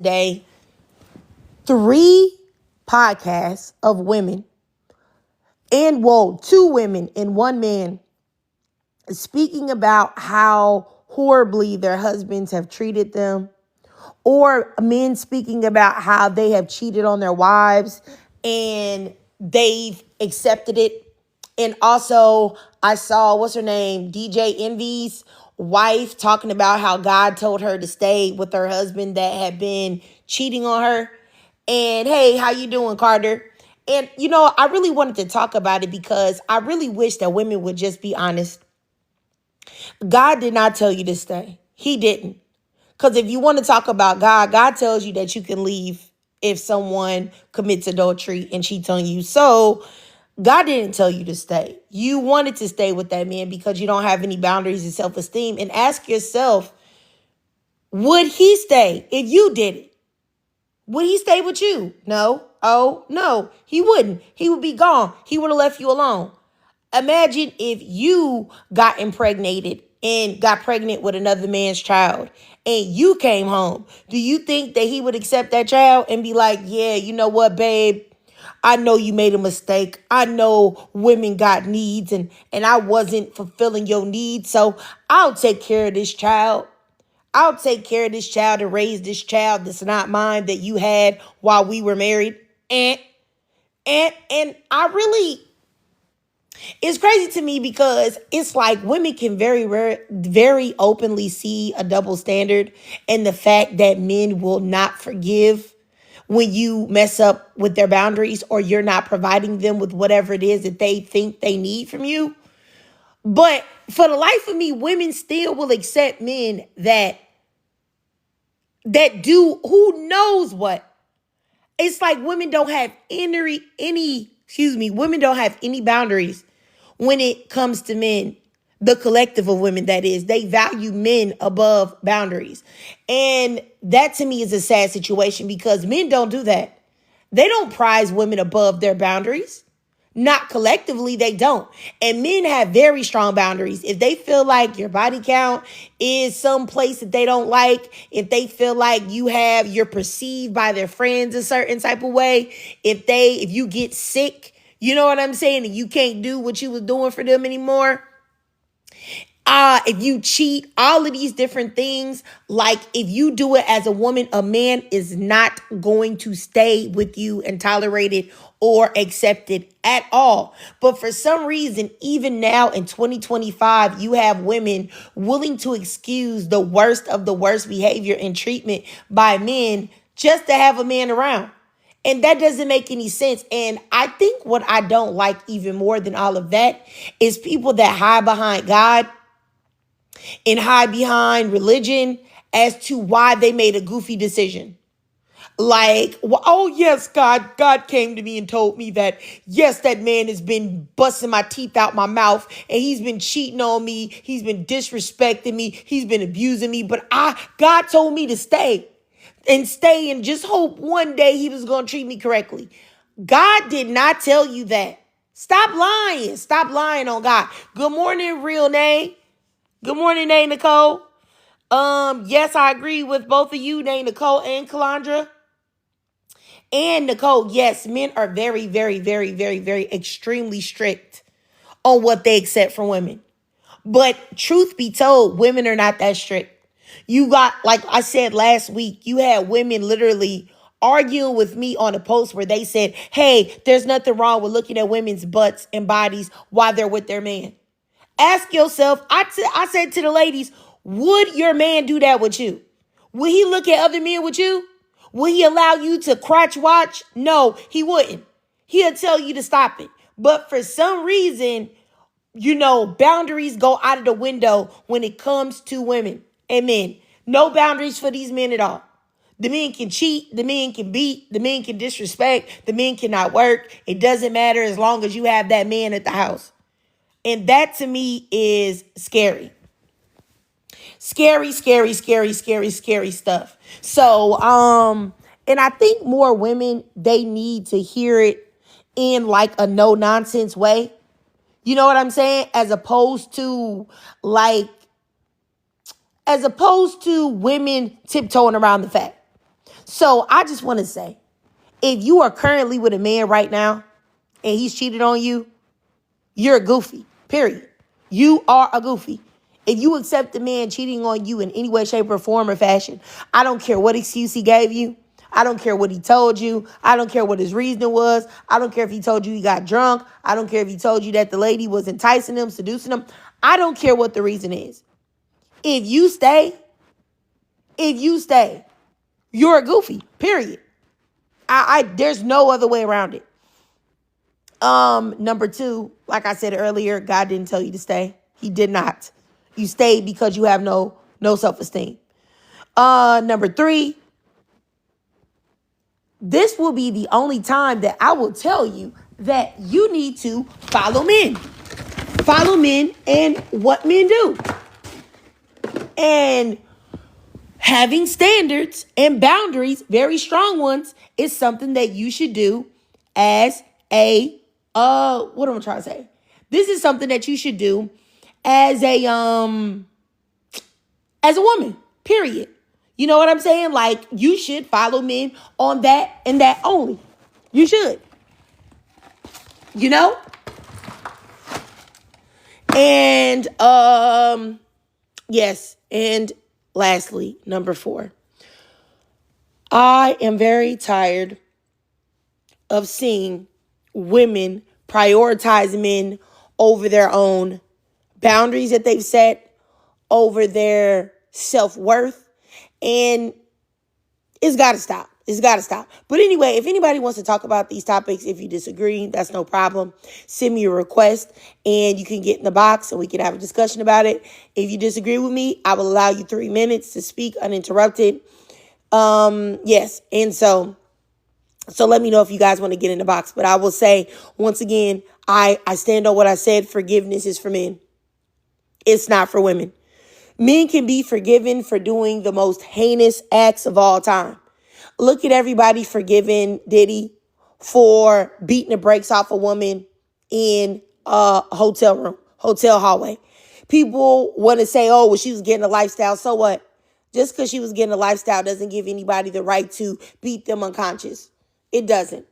Day, three podcasts of women and two women and one man speaking about how horribly their husbands have treated them, or men speaking about how they have cheated on their wives and they've accepted it. And also, I saw, what's her name, DJ Envy's wife talking about how God told her to stay with her husband that had been cheating on her. And hey, how you doing, Carter? And I really wanted to talk about it because I really wish that women would just be honest. God did not tell you to stay. He didn't. Because if you want to talk about God, God tells you that you can leave if someone commits adultery and cheats on you. So God didn't tell you to stay. You wanted to stay with that man because you don't have any boundaries and self-esteem. And ask yourself, would he stay if you did it? Would he stay with you? No. Oh, no, he wouldn't. He would be gone. He would have left you alone. Imagine if you got impregnated and got pregnant with another man's child and you came home. Do you think that he would accept that child and be like, yeah, you know what, babe? I know you made a mistake. I know women got needs and I wasn't fulfilling your needs. So I'll take care of this child. I'll take care of this child and raise this child that's not mine that you had while we were married. And I really, it's crazy to me because it's like women can very openly see a double standard, and the fact that men will not forgive when you mess up with their boundaries or you're not providing them with whatever it is that they think they need from you. But for the life of me, women still will accept men that do who knows what. It's like women don't have women don't have any boundaries when it comes to men. The collective of women, that is, they value men above boundaries. And that to me is a sad situation because men don't do that. They don't prize women above their boundaries. Not collectively, they don't. And men have very strong boundaries. If they feel like your body count is some place that they don't like, if they feel like you're perceived by their friends a certain type of way, if you get sick, you know what I'm saying, and you can't do what you was doing for them anymore, if you cheat, all of these different things, like if you do it as a woman, a man is not going to stay with you and tolerate it or accept it at all. But for some reason, even now in 2025, you have women willing to excuse the worst of the worst behavior and treatment by men just to have a man around. And that doesn't make any sense. And I think what I don't like even more than all of that is people that hide behind God and hide behind religion as to why they made a goofy decision. Like, oh, yes, God came to me and told me that, yes, that man has been busting my teeth out my mouth and he's been cheating on me. He's been disrespecting me. He's been abusing me. But God told me to stay and just hope one day he was going to treat me correctly. God did not tell you that. Stop lying. Stop lying on God. Good morning, real name. Good morning, Nay Nicole. Yes, I agree with both of you, Nay Nicole and Calandra. And Nicole, yes, men are very, very, very, very, very extremely strict on what they accept from women. But truth be told, women are not that strict. You got, like I said last week, you had women literally arguing with me on a post where they said, hey, there's nothing wrong with looking at women's butts and bodies while they're with their man. Ask yourself, I said to the ladies, would your man do that with you? Would he look at other men with you? Will he allow you to crotch watch? No, he wouldn't. He'll tell you to stop it. But for some reason, boundaries go out of the window when it comes to women and men. No boundaries for these men at all. The men can cheat, the men can beat, the men can disrespect, the men cannot work. It doesn't matter as long as you have that man at the house. And that to me is scary. Scary, scary, scary, scary, scary stuff. So, and I think more women, they need to hear it in like a no nonsense way. You know what I'm saying? As opposed to women tiptoeing around the fact. So I just want to say, if you are currently with a man right now and he's cheated on you, you're a goofy, period. You are a goofy. If you accept the man cheating on you in any way, shape, or form or fashion, I don't care what excuse he gave you. I don't care what he told you. I don't care what his reasoning was. I don't care if he told you he got drunk. I don't care if he told you that the lady was enticing him, seducing him. I don't care what the reason is. If you stay, you're a goofy, period. There's no other way around it. Number two, like I said earlier, God didn't tell you to stay. He did not. You stayed because you have no self-esteem. Number three, this will be the only time that I will tell you that you need to follow men. Follow men and what men do. And having standards and boundaries, very strong ones, is something that you should do as a what am I trying to say? This is something that you should do as a woman, period. You know what I'm saying? Like, you should follow men on that and that only. You should. You know? And yes, and lastly, number 4. I am very tired of seeing women prioritize men over their own boundaries that they've set, over their self-worth, and it's got to stop. It's got to stop. But anyway, if anybody wants to talk about these topics, if you disagree, that's no problem. Send me a request and you can get in the box and we can have a discussion about it. If you disagree with me, I will allow you 3 minutes to speak uninterrupted. Yes. And so let me know if you guys want to get in the box. But I will say, once again, I stand on what I said. Forgiveness is for men. It's not for women. Men can be forgiven for doing the most heinous acts of all time. Look at everybody forgiving Diddy for beating the brakes off a woman in a hotel room, hotel hallway. People want to say, oh, well, she was getting a lifestyle. So what? Just because she was getting a lifestyle doesn't give anybody the right to beat them unconscious. It doesn't.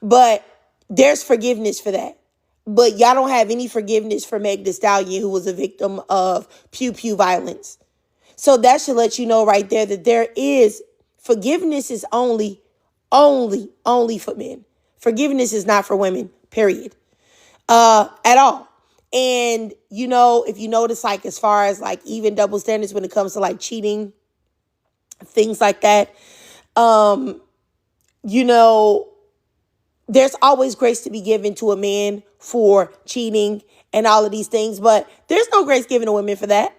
But there's forgiveness for that. But y'all don't have any forgiveness for Meg Thee Stallion, who was a victim of pew-pew violence. So that should let you know right there that there is forgiveness is only for men. Forgiveness is not for women, period. At all. And, you know, if you notice, like, as far as like even double standards when it comes to like cheating, things like that, you know, there's always grace to be given to a man for cheating and all of these things, but there's no grace given to women for that.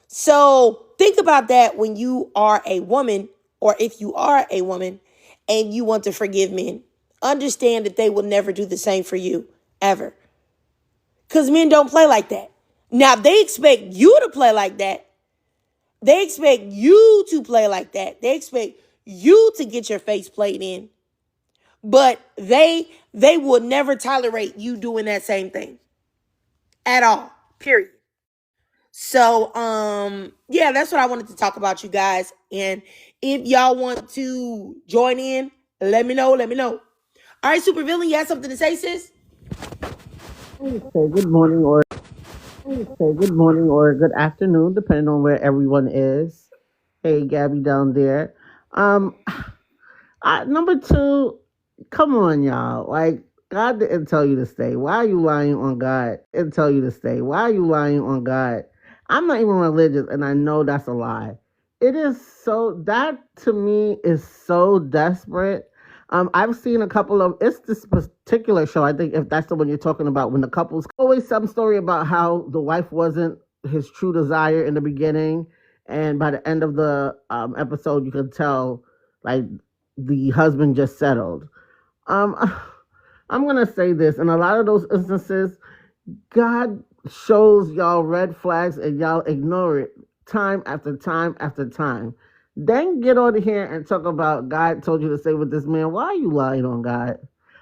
So think about that when you are a woman, or if you are a woman and you want to forgive men. Understand that they will never do the same for you, ever. Because men don't play like that. Now, they expect you to play like that. They expect you to play like that. They expect you to get your face played in. But they will never tolerate you doing that same thing. At all. Period. So, yeah, that's what I wanted to talk about, you guys. And if y'all want to join in, let me know. All right, Super Villain, you have something to say, sis? Say good morning or good afternoon, depending on where everyone is. Hey, Gabby down there. Um, Number 2, come on, y'all. Like, God didn't tell you to stay. Why are you lying on God? Didn't tell you to stay. Why are you lying on God? I'm not even religious, and I know that's a lie. It is so, that to me is so desperate. I've seen a couple of, it's this particular show, I think if that's the one you're talking about, when the couples, always some story about how the wife wasn't his true desire in the beginning, and by the end of the episode, you could tell, like, the husband just settled. Um, I'm gonna say this: in a lot of those instances, God shows y'all red flags and y'all ignore it time after time after time. Then get on here and talk about God told you to stay with this man. Why are you lying on God?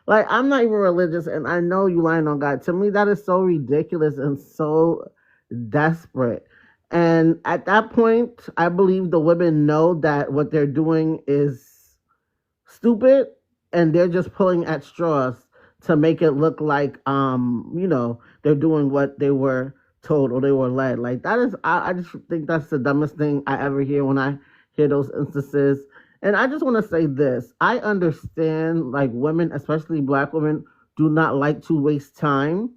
Like, I'm not even religious, and I know you lying on God. To me, that is so ridiculous and so desperate. And at that point, I believe the women know that what they're doing is stupid, and they're just pulling at straws to make it look like they're doing what they were told or they were led. Like that is I just think that's the dumbest thing I ever hear when I hear those instances. And I just want to say this. I understand like women, especially black women, do not like to waste time.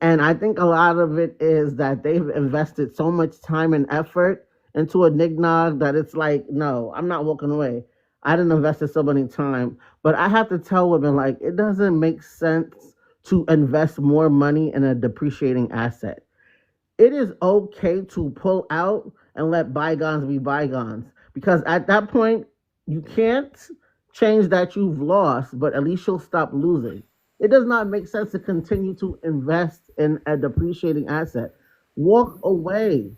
And I think a lot of it is that they've invested so much time and effort into a nignog that it's like, no, I'm not walking away. I didn't invest so many time. But I have to tell women, like, it doesn't make sense to invest more money in a depreciating asset. It is okay to pull out and let bygones be bygones. Because at that point, you can't change that you've lost, but at least you'll stop losing. It does not make sense to continue to invest in a depreciating asset. Walk away.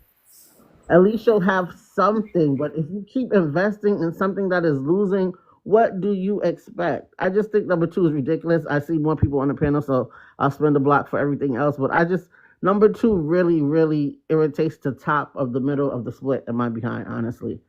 At least you'll have something. But if you keep investing in something that is losing, what do you expect? I just think number two is ridiculous. I see more people on the panel, so I'll spend the block for everything else. But number two really, really irritates the top of the middle of the split in my behind, honestly.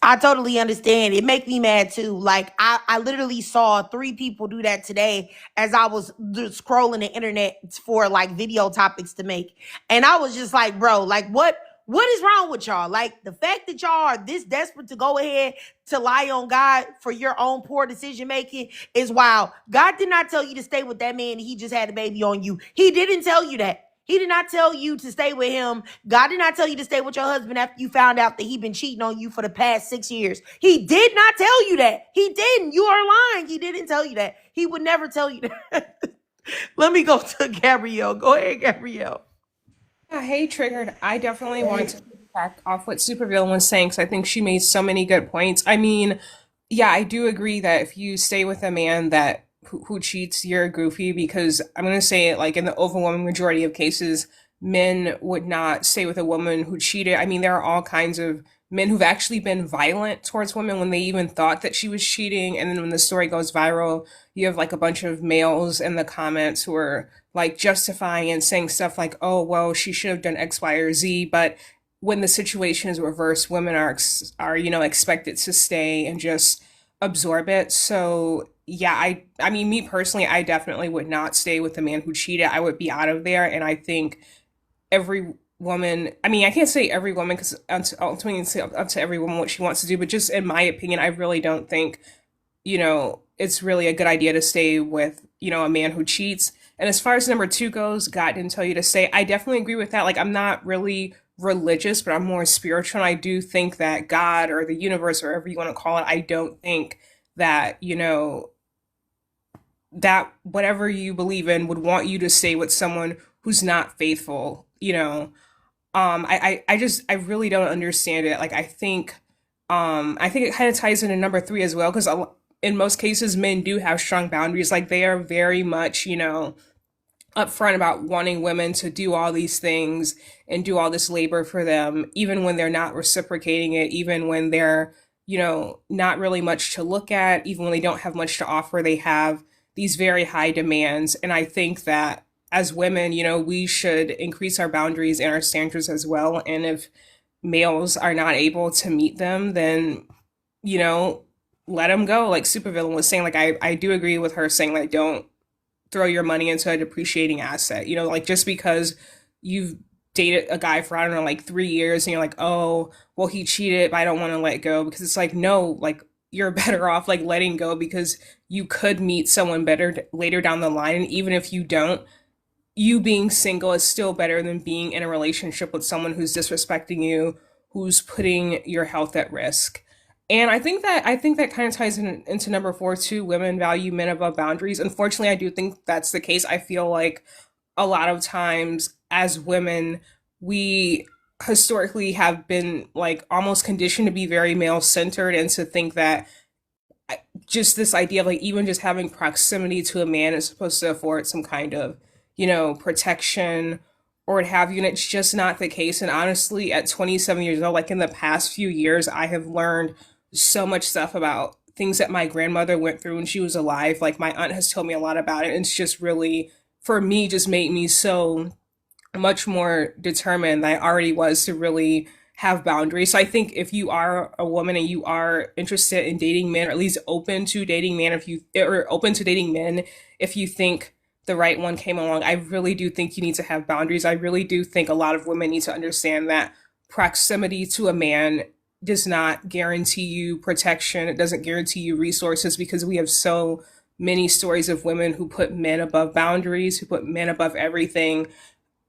I totally understand. It make me mad too. Like I literally saw 3 people do that today as I was scrolling the internet for like video topics to make. And I was just like, bro, like what is wrong with y'all? Like the fact that y'all are this desperate to go ahead to lie on God for your own poor decision making is wild. God did not tell you to stay with that man. He just had a baby on you. He didn't tell you that. He did not tell you to stay with him. God did not tell you to stay with your husband after you found out that he'd been cheating on you for the past 6 years. He did not tell you that. He didn't. You are lying. He didn't tell you that. He would never tell you that. Let me go to Gabrielle. Go ahead, Gabrielle. Yeah, hey, Triggered. I definitely want to back off what Supervillain was saying because I think she made so many good points. I mean, yeah, I do agree that if you stay with a man that who cheats, you're goofy because I'm going to say it like in the overwhelming majority of cases, men would not stay with a woman who cheated. I mean, there are all kinds of men who've actually been violent towards women when they even thought that she was cheating. And then when the story goes viral, you have like a bunch of males in the comments who are like justifying and saying stuff like, oh, well, she should have done X, Y, or Z. But when the situation is reversed, women are expected to stay and just absorb it. So yeah, I mean, me personally, I definitely would not stay with a man who cheated. I would be out of there. And I think every woman, I mean, I can't say every woman because ultimately it's up to every woman what she wants to do. But just in my opinion, I really don't think, it's really a good idea to stay with, a man who cheats. And as far as number two goes, God didn't tell you to stay. I definitely agree with that. Like, I'm not really religious, but I'm more spiritual. And I do think that God or the universe, or whatever you want to call it, I don't think that, that whatever you believe in would want you to stay with someone who's not faithful, I really don't understand it. Like, I think it kind of ties into number three as well, because in most cases, men do have strong boundaries. Like, they are very much, upfront about wanting women to do all these things and do all this labor for them, even when they're not reciprocating it, even when they're, not really much to look at, even when they don't have much to offer, they have these very high demands. And I think that as women, we should increase our boundaries and our standards as well. And if males are not able to meet them, then, let them go. Like Supervillain was saying, like, I do agree with her saying, like, don't throw your money into a depreciating asset. Like, just because you've dated a guy for, I don't know, like 3 years and you're like, oh, well, he cheated, but I don't want to let go. Because it's like, no, like, you're better off like letting go because you could meet someone better later down the line. And even if you don't, you being single is still better than being in a relationship with someone who's disrespecting you, who's putting your health at risk. And I think that kind of ties into number four too. Women value men above boundaries. Unfortunately, I do think that's the case. I feel like a lot of times as women, we historically have been like almost conditioned to be very male centered and to think that just this idea of like even just having proximity to a man is supposed to afford some kind of, protection or what have you. And it's just not the case. And honestly, at 27 years old, like in the past few years, I have learned so much stuff about things that my grandmother went through when she was alive. Like my aunt has told me a lot about it. And it's just really, for me, just made me so much more determined than I already was to really have boundaries. So I think if you are a woman and you are interested in dating men, or at least open to dating men, if you or open to dating men, if you think the right one came along, I really do think you need to have boundaries. I really do think a lot of women need to understand that proximity to a man does not guarantee you protection. It doesn't guarantee you resources, because we have so many stories of women who put men above boundaries, who put men above everything,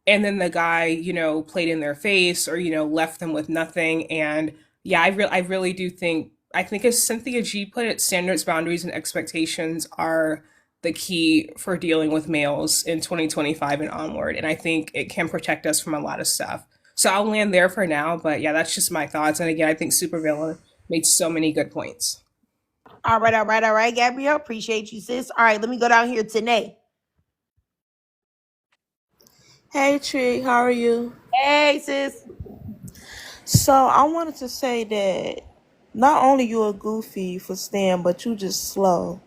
and then the guy, played in their face, or left them with nothing. And yeah, I really do think, I think, as Cynthia G put it, standards, boundaries, and expectations are the key for dealing with males in 2025 and onward. And I think it can protect us from a lot of stuff. So I'll land there for now, but yeah, that's just my thoughts. And again, I think Supervillain made so many good points. All right, all right, all right, Gabrielle. Appreciate you, sis. All right, let me go down here to Nate. Hey Tree, how are you? Hey, sis. So I wanted to say that not only you a goofy for staying, but you just slow.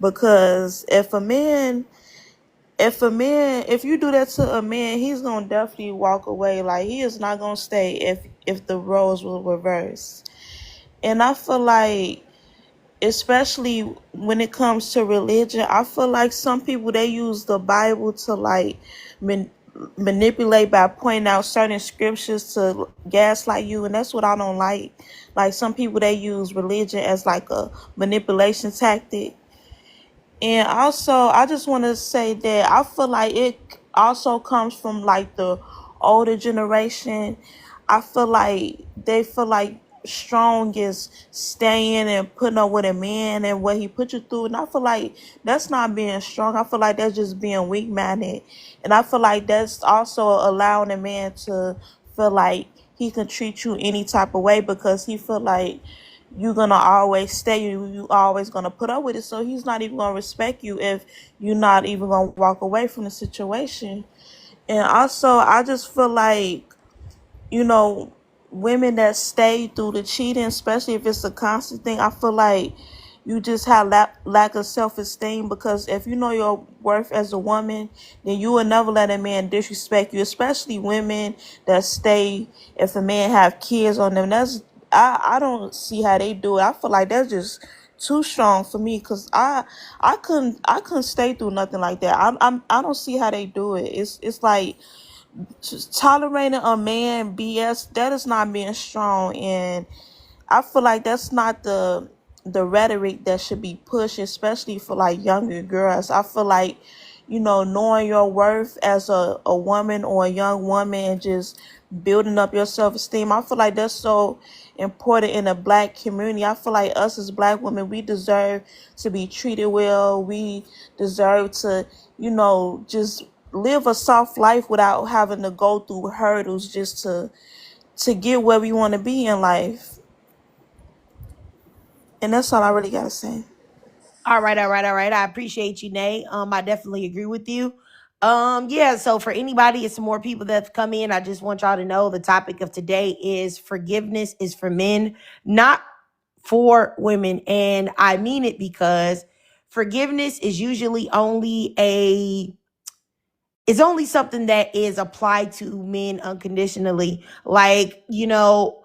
Because if you do that to a man, he's gonna definitely walk away. Like he is not gonna stay if the roles will reverse. And I feel like, especially when it comes to religion, I feel like some people they use the Bible to like man, manipulate by pointing out certain scriptures to gaslight you, and that's what I don't like. Like some people they use religion as like a manipulation tactic. And also, I just want to say that I feel like it also comes from like the older generation. I feel like they feel like strong is staying and putting up with a man and what he put you through. And I feel like that's not being strong. I feel like that's just being weak minded. And I feel like that's also allowing a man to feel like he can treat you any type of way because he feel like you're gonna always stay, you always gonna put up with it, so he's not even gonna respect you if you're not even gonna walk away from the situation. And also I just feel like, you know, women that stay through the cheating, especially if it's a constant thing, I feel like you just have lack of self-esteem, because if you know your worth as a woman, then you will never let a man disrespect you, especially women that stay if a man have kids on them. I don't see how they do it. I feel like that's just too strong for me, because I couldn't stay through nothing like that. I don't see how they do it. It's like just tolerating a man BS, that is not being strong. And I feel like that's not the rhetoric that should be pushed, especially for like younger girls. I feel like, you know, knowing your worth as a woman or a young woman and just building up your self esteem. I feel like that's so important in the black community. I feel like us as black women, we deserve to be treated well. We deserve to, you know, just live a soft life without having to go through hurdles just to get where we want to be in life. And that's all I really gotta say. All right, all right, all right. I appreciate you, Nate. I definitely agree with you. Yeah, so for anybody, it's some more people that have come in. I just want y'all to know the topic of today is forgiveness is for men, not for women. And I mean it because forgiveness is usually it's only something that is applied to men unconditionally. Like, you know,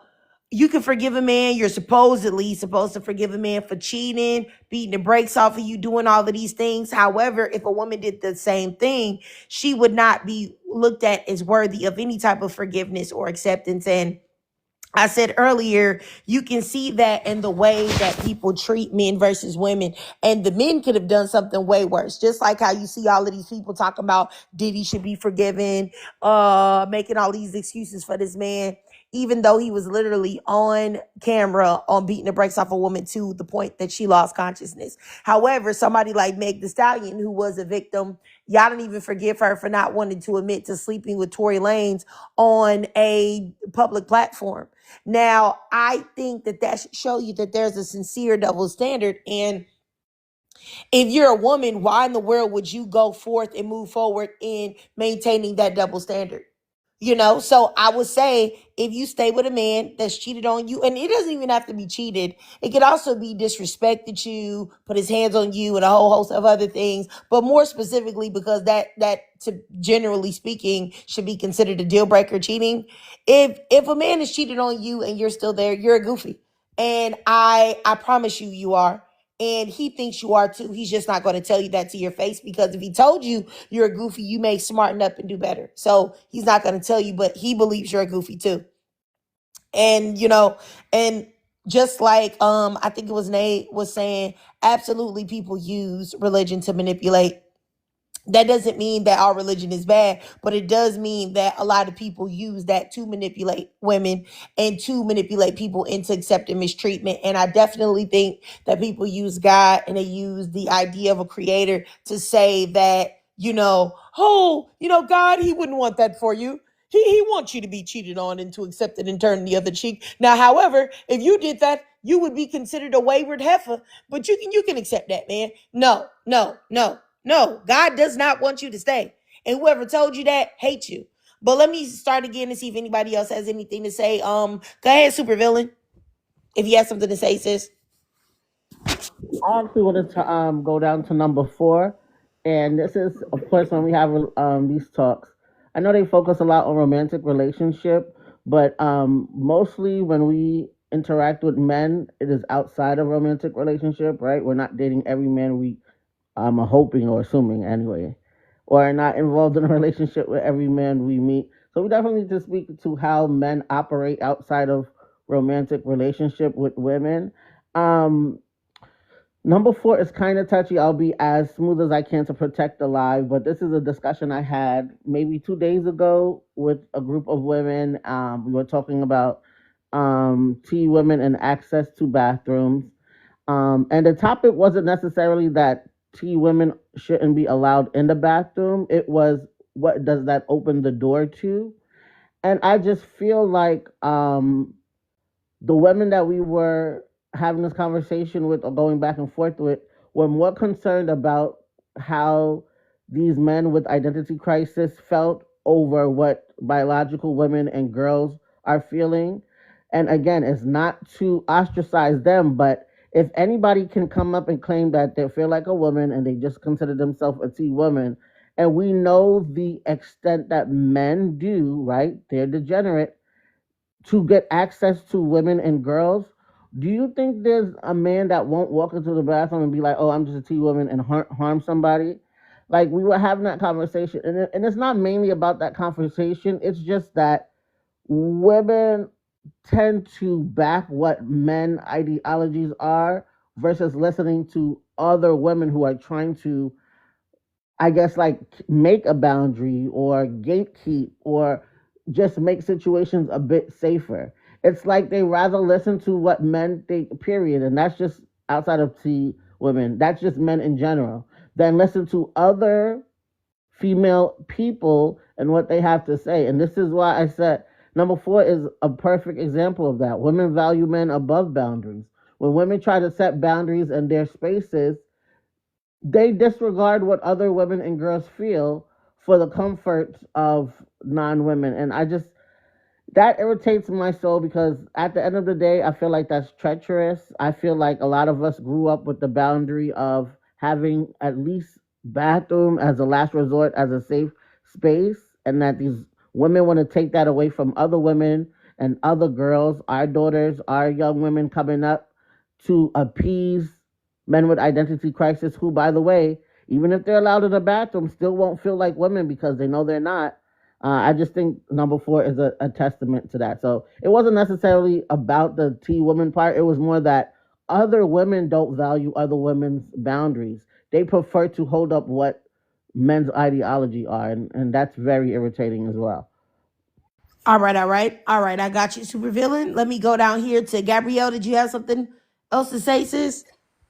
you can forgive a man. You're supposedly supposed to forgive a man for cheating, beating the brakes off of you, doing all of these things. However, if a woman did the same thing, she would not be looked at as worthy of any type of forgiveness or acceptance. And I said earlier, you can see that in the way that people treat men versus women. And the men could have done something way worse. Just like how you see all of these people talking about Diddy should be forgiven, making all these excuses for this man, even though he was literally on camera on beating the brakes off a woman to the point that she lost consciousness. However, somebody like Meg Thee Stallion, who was a victim, y'all don't even forgive her for not wanting to admit to sleeping with Tory Lanez on a public platform. Now, I think that that should show you that there's a sincere double standard. And if you're a woman, why in the world would you go forth and move forward in maintaining that double standard? So I would say if you stay with a man that's cheated on you, and it doesn't even have to be cheated, it could also be disrespected you, put his hands on you, and a whole host of other things. But more specifically, because that to generally speaking should be considered a deal breaker, cheating. If a man is cheated on you and you're still there, you're a goofy, and I promise you, you are. And he thinks you are too. He's just not going to tell you that to your face, because if he told you you're a goofy, you may smarten up and do better. So he's not going to tell you, but he believes you're a goofy too. And and just like I think it was Nate was saying, absolutely people use religion to manipulate. That doesn't mean that our religion is bad, but it does mean that a lot of people use that to manipulate women and to manipulate people into accepting mistreatment. And I definitely think that people use God and they use the idea of a creator to say that, God, he wouldn't want that for you. He wants you to be cheated on and to accept it and turn the other cheek. Now, however, if you did that, you would be considered a wayward heifer, but you can accept that, man. No, no, no. No, God does not want you to stay. And whoever told you that hates you. But let me start again and see if anybody else has anything to say. Go ahead, supervillain. If you have something to say, sis. I actually wanted to go down to number 4, and this is, of course, when we have these talks. I know they focus a lot on romantic relationship, but mostly when we interact with men, it is outside of romantic relationship, right? We're not dating every man we hoping or assuming anyway, or not involved in a relationship with every man we meet. So we definitely need to speak to how men operate outside of romantic relationship with women. Um, Number 4 is kind of touchy. I'll be as smooth as I can to protect the live, but this is a discussion I had maybe 2 days ago with a group of women. We were talking about T women and access to bathrooms. And the topic wasn't necessarily that T women shouldn't be allowed in the bathroom. It was, what does that open the door to? And I just feel like the women that we were having this conversation with or going back and forth with were more concerned about how these men with identity crisis felt over what biological women and girls are feeling. And again, it's not to ostracize them, but if anybody can come up and claim that they feel like a woman and they just consider themselves a T woman, and we know the extent that men do, right? They're degenerate to get access to women and girls. Do you think there's a man that won't walk into the bathroom and be like, "Oh, I'm just a T woman," and harm somebody? Like, we were having that conversation, and it's not mainly about that conversation. It's just that women tend to back what men ideologies are versus listening to other women who are trying to, I guess, like, make a boundary or gatekeep or just make situations a bit safer. It's like they rather listen to what men think, period, and that's just outside of T women, that's just men in general, than listen to other female people and what they have to say. And this is why I said number 4 is a perfect example of that. Women value men above boundaries. When women try to set boundaries in their spaces, they disregard what other women and girls feel for the comfort of non-women. And that irritates my soul, because at the end of the day, I feel like that's treacherous. I feel like a lot of us grew up with the boundary of having at least bathroom as a last resort, as a safe space, and that these women want to take that away from other women and other girls, our daughters, our young women coming up, to appease men with identity crisis who, by the way, even if they're allowed in the bathroom, still won't feel like women because they know they're not. I just think number 4 is a testament to that. So it wasn't necessarily about the T woman part. It was more that other women don't value other women's boundaries. They prefer to hold up what men's ideology are, and that's very irritating as well. All right, all right, all right. I got you, supervillain. Let me go down here to Gabrielle. Did you have something else to say, sis?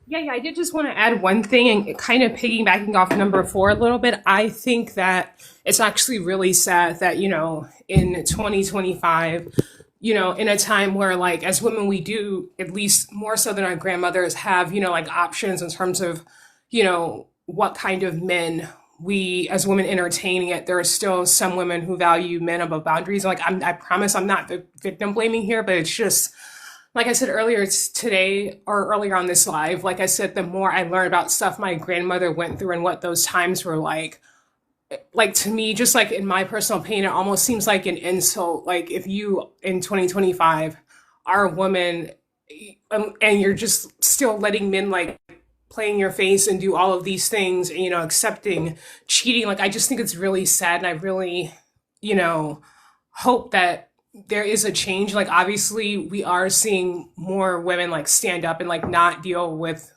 Yeah, I did just want to add one thing and kind of piggybacking off number 4 a little bit. I think that it's actually really sad that, in 2025, in a time where, like, as women, we do, at least more so than our grandmothers, have, like, options in terms of, what kind of men we as women entertaining it, there are still some women who value men above boundaries. Like I promise I'm not the victim blaming here, but it's just like I said earlier, it's today or earlier on this live. Like I said, the more I learn about stuff my grandmother went through and what those times were like to me, just like in my personal opinion, it almost seems like an insult. Like if you in 2025 are a woman and you're just still letting men like play in your face and do all of these things, and, accepting cheating, like I just think it's really sad. And I really, you know, hope that there is a change. Like obviously we are seeing more women like stand up and like not deal with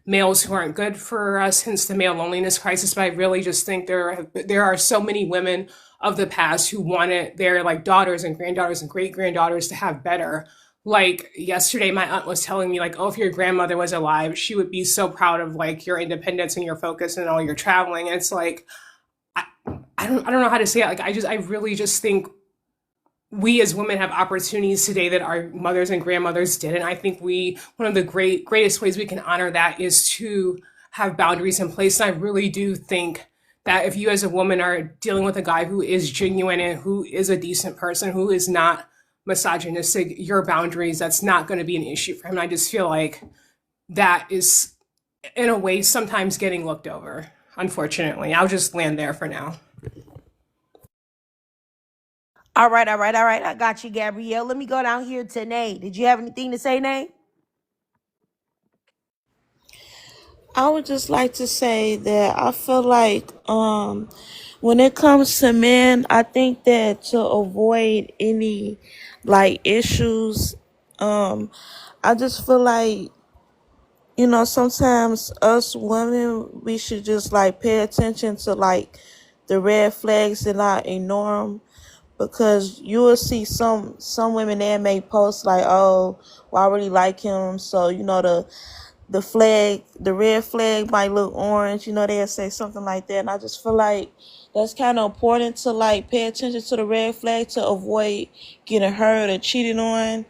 males who aren't good for us, hence the male loneliness crisis. But I really just think there are so many women of the past who wanted their like daughters and granddaughters and great granddaughters to have better. Like yesterday, my aunt was telling me like, oh, if your grandmother was alive, she would be so proud of like your independence and your focus and all your traveling. And it's like, I, I don't know how to say it. Like I really just think we as women have opportunities today that our mothers and grandmothers didn't. I think one of the greatest ways we can honor that is to have boundaries in place. And I really do think that if you as a woman are dealing with a guy who is genuine and who is a decent person, who is not misogynistic, your boundaries, that's not going to be an issue for him. And I just feel like that is in a way sometimes getting looked over, unfortunately. I'll just land there for now. All right. I got you, Gabrielle. Let me go down here to Nay. Did you have anything to say, Nay? I would just like to say that I feel like when it comes to men, I think that to avoid any like issues, I just feel like, sometimes us women, we should just like pay attention to like the red flags and not ignore them, because you will see some women that may post like, oh, well, I really like him, so the red flag might look orange, they'll say something like that. And I just feel like that's kind of important to like pay attention to the red flag to avoid getting hurt or cheated on.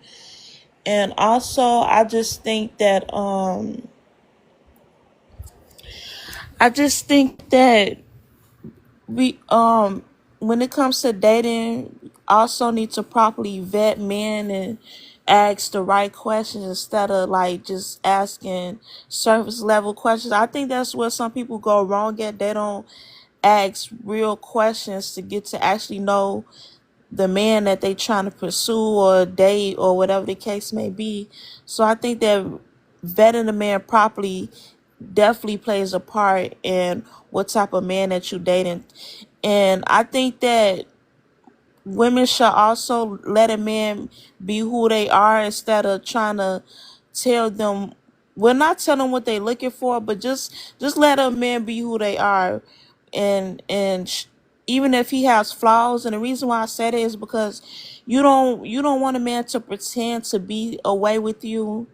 And also I just think that we when it comes to dating, also need to properly vet men and ask the right questions instead of like just asking surface level questions. I think that's where some people go wrong at. They don't ask real questions to get to actually know the man that they trying to pursue or date or whatever the case may be. So I think that vetting the man properly definitely plays a part in what type of man that you dating. And I think that women should also let a man be who they are instead of trying to tell them, well, not tell them what they're looking for, but just let a man be who they are. And even if he has flaws, and the reason why I said it is because you don't want a man to pretend to be away with you,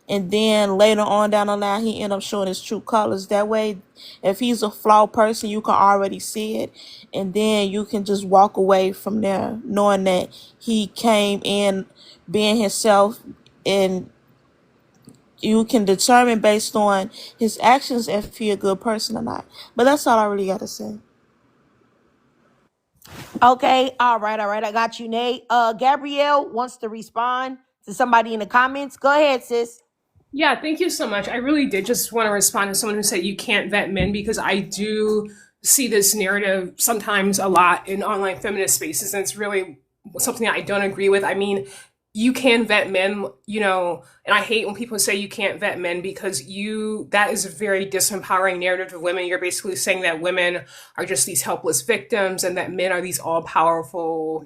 and then later on down the line he end up showing his true colors. That way, if he's a flawed person, you can already see it, and then you can just walk away from there knowing that he came in being himself, and you can determine based on his actions if he a good person or not. But that's all I really got to say. Okay. All right. I got you, Nay. Gabrielle wants to respond to somebody in the comments. Go ahead, sis. Yeah, thank you so much. I really did just want to respond to someone who said you can't vet men, because I do see this narrative sometimes a lot in online feminist spaces, and it's really something I don't agree with. I mean, you can vet men, and I hate when people say you can't vet men, because that is a very disempowering narrative to women. You're basically saying that women are just these helpless victims and that men are these all powerful,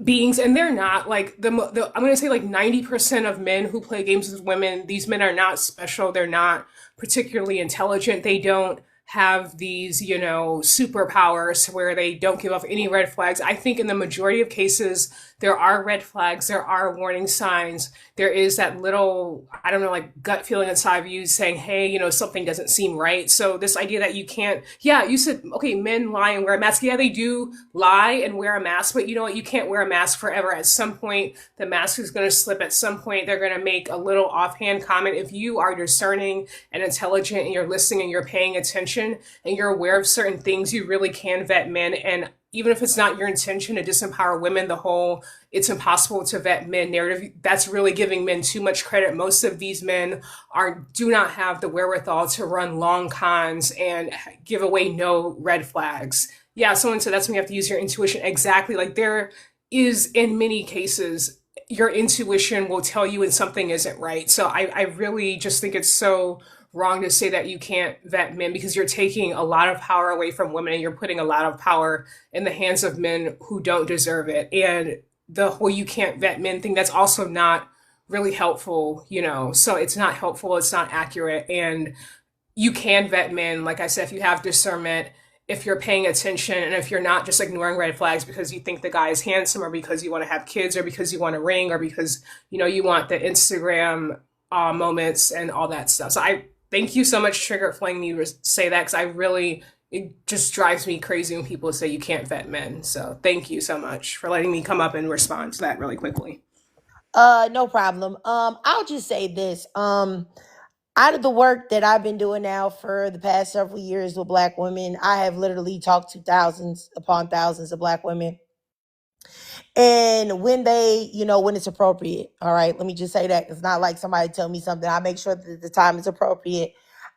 beings, and they're not. Like I'm going to say like 90% of men who play games with women, these men are not special. They're not particularly intelligent. They don't have these, superpowers where they don't give off any red flags. I think in the majority of cases, there are red flags, there are warning signs. There is that little, I don't know, like gut feeling inside of you saying, hey, something doesn't seem right. So this idea that you can't, yeah, you said, okay, men lie and wear a mask. Yeah, they do lie and wear a mask, but you know what? You can't wear a mask forever. At some point, the mask is going to slip. At some point, they're going to make a little offhand comment. If you are discerning and intelligent and you're listening and you're paying attention and you're aware of certain things, you really can vet men. And even if it's not your intention to disempower women, the whole it's impossible to vet men narrative, that's really giving men too much credit. Most of these men do not have the wherewithal to run long cons and give away no red flags. Yeah, someone said that's when you have to use your intuition. Exactly. Like there is, in many cases, your intuition will tell you when something isn't right. So I really just think it's so wrong to say that you can't vet men, because you're taking a lot of power away from women and you're putting a lot of power in the hands of men who don't deserve it. And the whole you can't vet men thing, that's also not really helpful, so it's not helpful, it's not accurate. And you can vet men, like I said, if you have discernment, if you're paying attention, and if you're not just ignoring red flags because you think the guy is handsome, or because you want to have kids, or because you want a ring, or because you want the Instagram moments and all that stuff. So I thank you so much, Trigger, for letting me say that, because it just drives me crazy when people say you can't vet men. So thank you so much for letting me come up and respond to that really quickly. No problem. I'll just say this. Out of the work that I've been doing now for the past several years with Black women, I have literally talked to thousands upon thousands of Black women. And when when it's appropriate, all right, let me just say that. It's not like somebody tell me something. I make sure that the time is appropriate.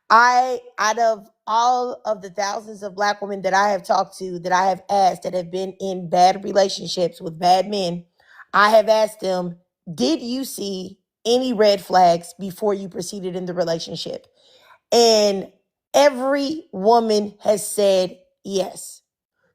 Out of all of the thousands of Black women that I have talked to, that I have asked, that have been in bad relationships with bad men, I have asked them, did you see any red flags before you proceeded in the relationship? And every woman has said yes.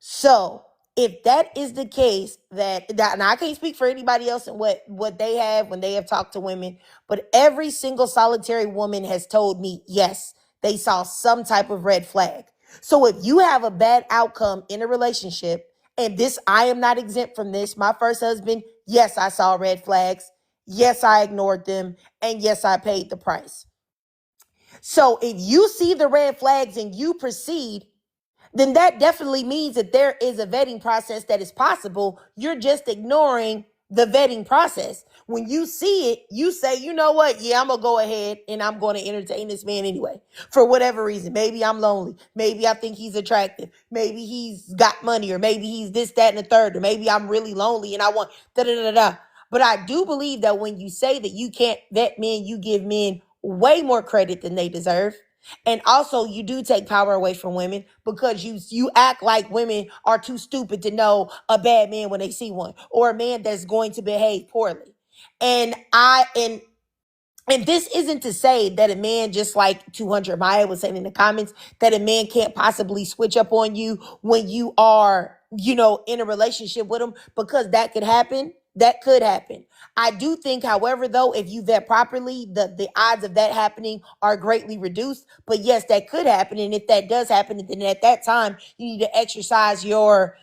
So if that is the case, and I can't speak for anybody else and what they have when they have talked to women, but every single solitary woman has told me yes, they saw some type of red flag. So if you have a bad outcome in a relationship, and this, I am not exempt from this. My first husband, yes, I saw red flags. Yes, I ignored them. And yes, I paid the price. So if you see the red flags and you proceed, then that definitely means that there is a vetting process that is possible. You're just ignoring the vetting process. When you see it, you say, you know what? Yeah, I'm going to go ahead and I'm going to entertain this man anyway, for whatever reason. Maybe I'm lonely. Maybe I think he's attractive. Maybe he's got money, or maybe he's this, that, and the third, or maybe I'm really lonely and I want da da da da. But I do believe that when you say that you can't vet men, you give men way more credit than they deserve. And also, you do take power away from women, because you act like women are too stupid to know a bad man when they see one, or a man that's going to behave poorly. And and this isn't to say that a man, just like 200 Maya was saying in the comments, that a man can't possibly switch up on you when you are, in a relationship with him, because that could happen. That could happen. I do think, however, though, if you vet properly, the odds of that happening are greatly reduced. But yes, that could happen. And if that does happen, then at that time, you need to exercise your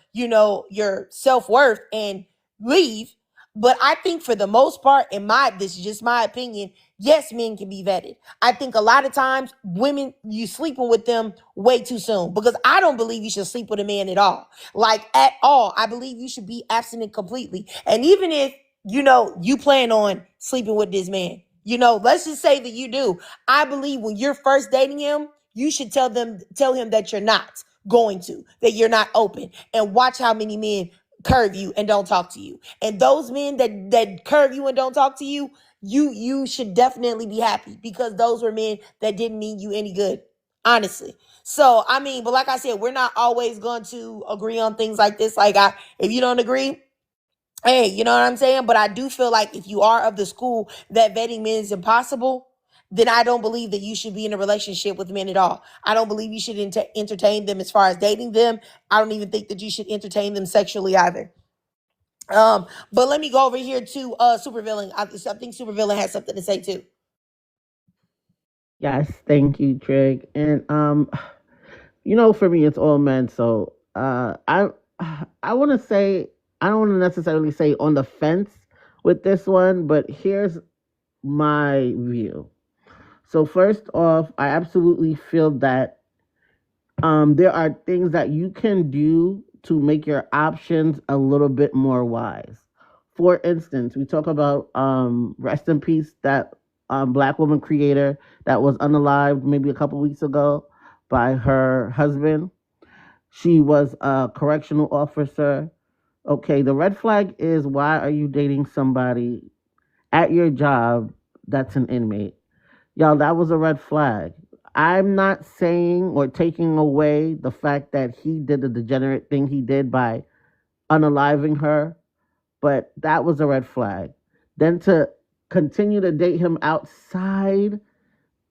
self-worth and leave. But I think for the most part, this is just my opinion, yes, men can be vetted. I think a lot of times women, you sleeping with them way too soon, because I don't believe you should sleep with a man at all. Like at all. I believe you should be abstinent completely. And even if, you plan on sleeping with this man, let's just say that you do. I believe when you're first dating him, you should tell him that you're not going to, that you're not open, and watch how many men curve you and don't talk to you. And those men that curve you and don't talk to you, you should definitely be happy, because those were men that didn't mean you any good, honestly. So, but like I said, we're not always going to agree on things like this. Like, if you don't agree, hey, you know what I'm saying? But I do feel like if you are of the school that vetting men is impossible, then I don't believe that you should be in a relationship with men at all. I don't believe you should entertain them as far as dating them. I don't even think that you should entertain them sexually either. But let me go over here to Supervillain. I think Supervillain has something to say too. Yes, thank you, Trig. And for me, it's all men. So I want to say I don't want to necessarily say on the fence with this one, but here's my view. So first off, I absolutely feel that there are things that you can do to make your options a little bit more wise. For instance, we talk about rest in peace, that black woman creator that was unalived maybe a couple weeks ago by her husband. She was a correctional officer. Okay, the red flag is, why are you dating somebody at your job that's an inmate? Y'all, that was a red flag. I'm not saying or taking away the fact that he did the degenerate thing he did by unaliving her, but that was a red flag. Then to continue to date him outside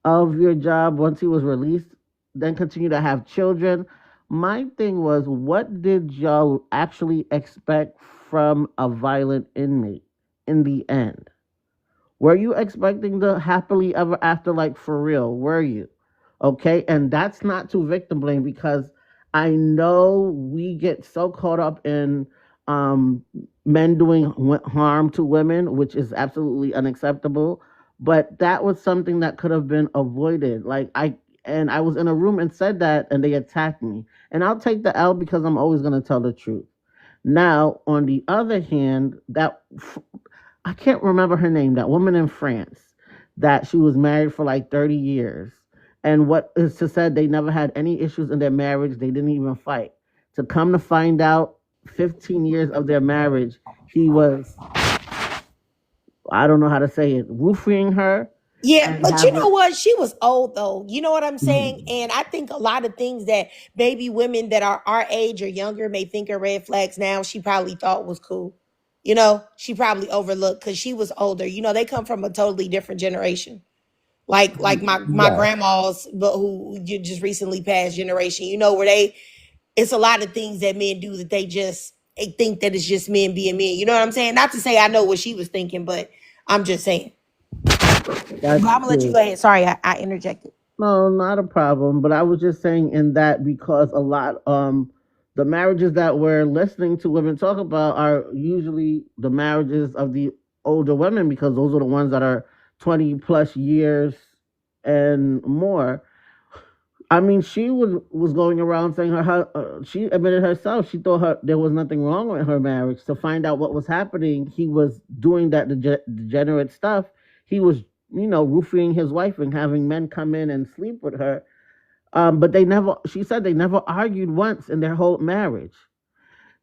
of your job once he was released, then continue to have children. My thing was, what did y'all actually expect from a violent inmate in the end? Were you expecting the happily ever after, like for real? Were you? Okay. And that's not to victim blame, because I know we get so caught up in um, men doing harm to women, which is absolutely unacceptable. But that was something that could have been avoided. And I was in a room and said that, and they attacked me. And I'll take the L because I'm always going to tell the truth. Now, on the other hand, that I can't remember her name, that woman in France, that she was married for like 30 years. And what is to said, they never had any issues in their marriage. They didn't even fight. To come to find out, 15 years of their marriage, he was, I don't know how to say it, roofing her. Yeah, And but you have know it. what? She was old though. You know what I'm saying? Mhm. And I think a lot of things that maybe women that are our age or younger may think are red flags now, she probably thought was cool. You know, she probably overlooked because she was older. You know, they come from a totally different generation. Like my Yes. grandma's, but who just recently passed generation. You know, where it's a lot of things that men do that they think that it's just men being men. You know what I'm saying? Not to say I know what she was thinking, but I'm just saying. But That's I'm gonna let you true. go ahead. Sorry, I interjected. No, not a problem. But I was just saying in that, because a lot the marriages that we're listening to women talk about are usually the marriages of the older women, because those are the ones that are 20 plus years and more. I mean, she was going around saying she admitted herself she thought there was nothing wrong with her marriage. To find out what was happening, he was doing that degenerate stuff. He was, roofing his wife and having men come in and sleep with her. But they never. She said they never argued once in their whole marriage.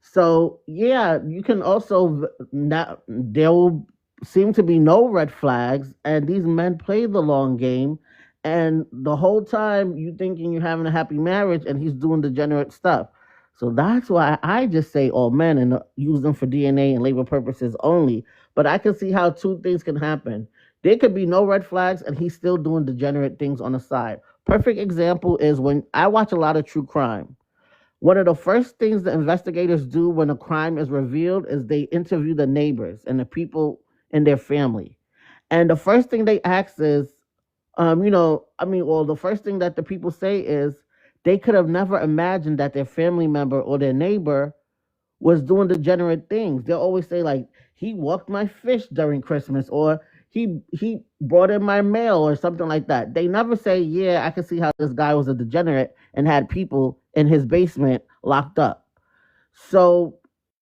So yeah, you can also not. There will seem to be no red flags, and these men play the long game. And the whole time you thinking you're having a happy marriage, and he's doing degenerate stuff. So that's why I just say all men and use them for DNA and labor purposes only. But I can see how two things can happen. There could be no red flags, and he's still doing degenerate things on the side. Perfect example is when I watch a lot of true crime. One of the first things the investigators do when a crime is revealed is they interview the neighbors and the people in their family. And the first thing they ask is, the first thing that the people say is they could have never imagined that their family member or their neighbor was doing degenerate things. They'll always say like, he walked my fish during Christmas, or he brought in my mail, or something like that. They never say, yeah, I can see how this guy was a degenerate and had people in his basement locked up. So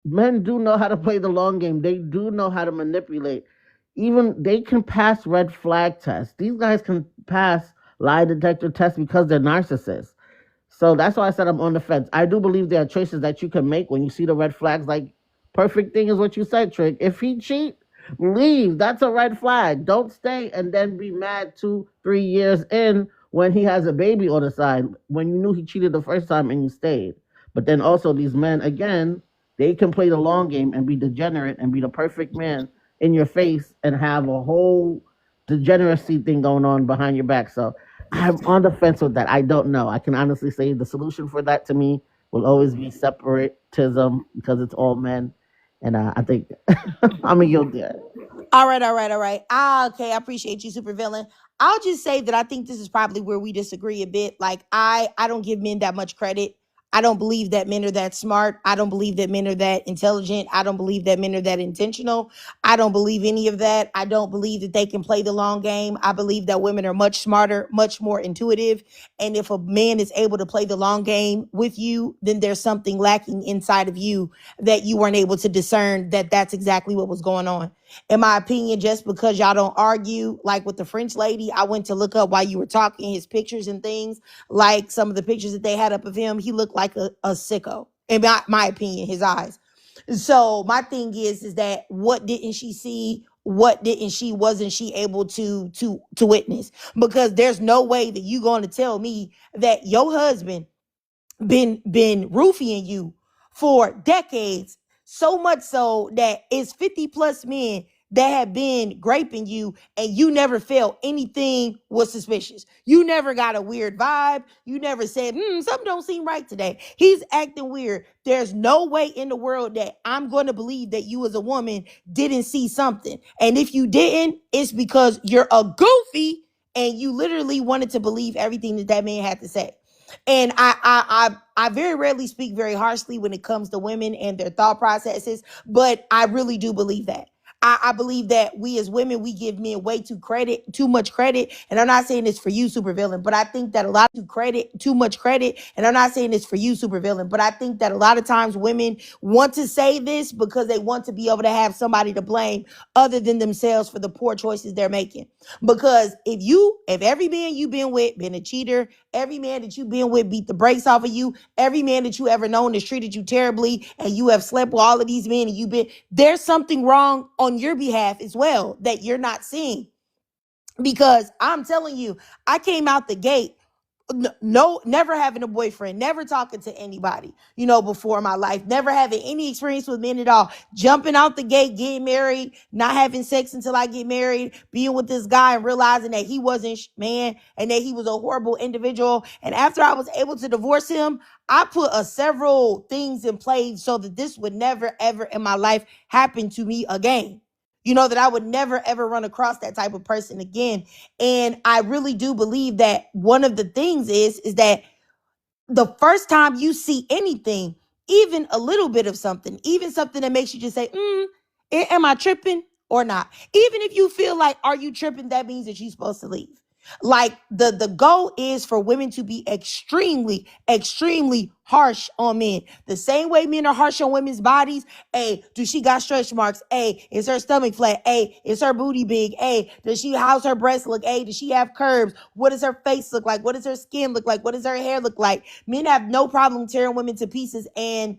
men do know how to play the long game. They do know how to manipulate. Even they can pass red flag tests. These guys can pass lie detector tests because they're narcissists. So that's why I said I'm on the fence. I do believe there are choices that you can make when you see the red flags. Like, perfect thing is what you said, Trick. If he cheat, leave. That's a red flag. Don't stay and then be mad 2, 3 years in when he has a baby on the side, when you knew he cheated the first time and you stayed. But then also these men, again, they can play the long game and be degenerate and be the perfect man in your face and have a whole degeneracy thing going on behind your back. So I'm on the fence with that. I don't know. I can honestly say the solution for that to me will always be separatism, because it's all men. And I think I'm a yield there. All right, all right, all right. Okay, I appreciate you, super villain. I'll just say that I think this is probably where we disagree a bit. Like I don't give men that much credit. I don't believe that men are that smart. I don't believe that men are that intelligent. I don't believe that men are that intentional. I don't believe any of that. I don't believe that they can play the long game. I believe that women are much smarter, much more intuitive. And if a man is able to play the long game with you, then there's something lacking inside of you that you weren't able to discern that that's exactly what was going on. In my opinion, just because y'all don't argue, like with the French lady, I went to look up while you were talking his pictures and things, like some of the pictures that they had up of him, he looked like a sicko, in my opinion, his eyes. So my thing is that what didn't she see? Wasn't she able to witness? Because there's no way that you going to tell me that your husband been roofing you for decades, so much so that it's 50 plus men that have been graping you and you never felt anything was suspicious. You never got a weird vibe. You never said, something don't seem right today. He's acting weird. There's no way in the world that I'm going to believe that you as a woman didn't see something. And if you didn't, it's because you're a goofy and you literally wanted to believe everything that man had to say. And I very rarely speak very harshly when it comes to women and their thought processes, but I really do believe that. I believe that we as women, we give men way too much credit. And I'm not saying this for you, supervillain, but I think that too much credit. And I'm not saying this for you, supervillain, but I think that a lot of times women want to say this because they want to be able to have somebody to blame other than themselves for the poor choices they're making. Because if every man you've been with been a cheater, every man that you've been with beat the brakes off of you, every man that you ever known has treated you terribly, and you have slept with all of these men, and there's something wrong on your behalf as well that you're not seeing. Because I'm telling you, I came out the gate never having a boyfriend, never talking to anybody, before my life, never having any experience with men at all, jumping out the gate, getting married, not having sex until I get married, being with this guy and realizing that he wasn't man and that he was a horrible individual. And after I was able to divorce him, I put several things in place so that this would never, ever in my life happen to me again. That I would never, ever run across that type of person again. And I really do believe that one of the things is that the first time you see anything, even a little bit of something, even something that makes you just say, am I tripping or not? Even if you feel like, are you tripping? That means that you're supposed to leave. Like the goal is for women to be extremely, extremely harsh on men. The same way men are harsh on women's bodies. Hey, do she got stretch marks? Hey, is her stomach flat? Hey, is her booty big? Hey, how's her breast look? Hey, does she have curves? What does her face look like? What does her skin look like? What does her hair look like? Men have no problem tearing women to pieces and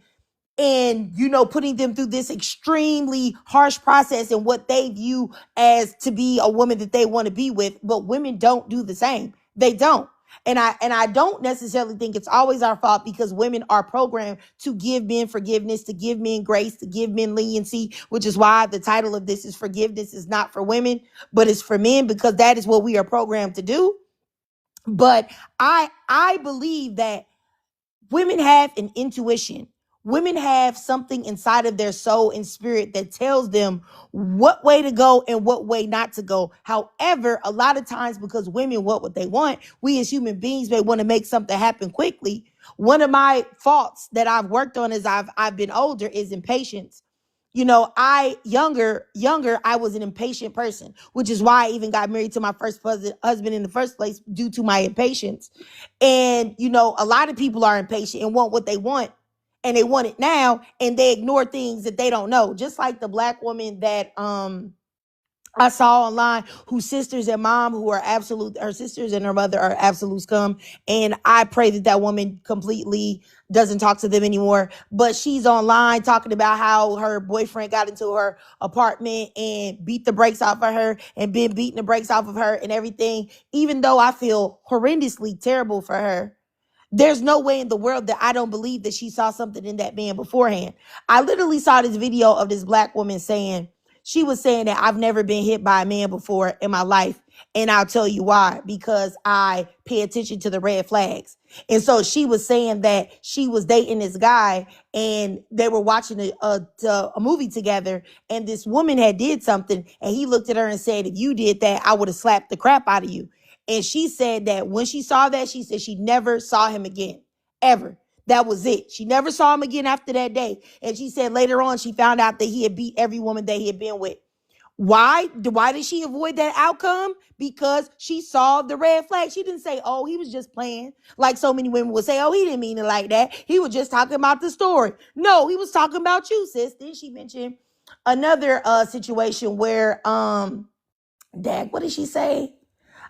putting them through this extremely harsh process and what they view as to be a woman that they want to be with. But women don't do the same. They don't. And I don't necessarily think it's always our fault, because women are programmed to give men forgiveness, to give men grace, to give men leniency, which is why the title of this is Forgiveness is not for women, but it's for men, because that is what we are programmed to do. But I believe that women have an intuition. Women have something inside of their soul and spirit that tells them what way to go and what way not to go. However, a lot of times, because women want what they want, we as human beings may want to make something happen quickly. One of my faults that I've worked on as I've been older is impatience. Younger, I was an impatient person, which is why I even got married to my first husband in the first place, due to my impatience. And, a lot of people are impatient and want what they want, and they want it now, and they ignore things that they don't know. Just like the Black woman that, I saw online, whose sisters and mom, her sisters and her mother are absolute scum. And I pray that woman completely doesn't talk to them anymore. But she's online talking about how her boyfriend got into her apartment and beat the brakes off of her and been beating the brakes off of her and everything. Even though I feel horrendously terrible for her, there's no way in the world that I don't believe that she saw something in that man beforehand. I literally saw this video of this Black woman she was saying that I've never been hit by a man before in my life. And I'll tell you why, because I pay attention to the red flags. And so she was saying that she was dating this guy and they were watching a movie together, and this woman had did something, and he looked at her and said, if you did that, I would have slapped the crap out of you. And she said that when she saw that, she said she never saw him again, ever. That was it. She never saw him again after that day. And she said later on she found out that he had beat every woman that he had been with. Why? Why did she avoid that outcome? Because she saw the red flag. She didn't say, oh, he was just playing. Like so many women would say, oh, he didn't mean it like that. He was just talking about the story. No, he was talking about you, sis. Then she mentioned another situation where, Dag, what did she say?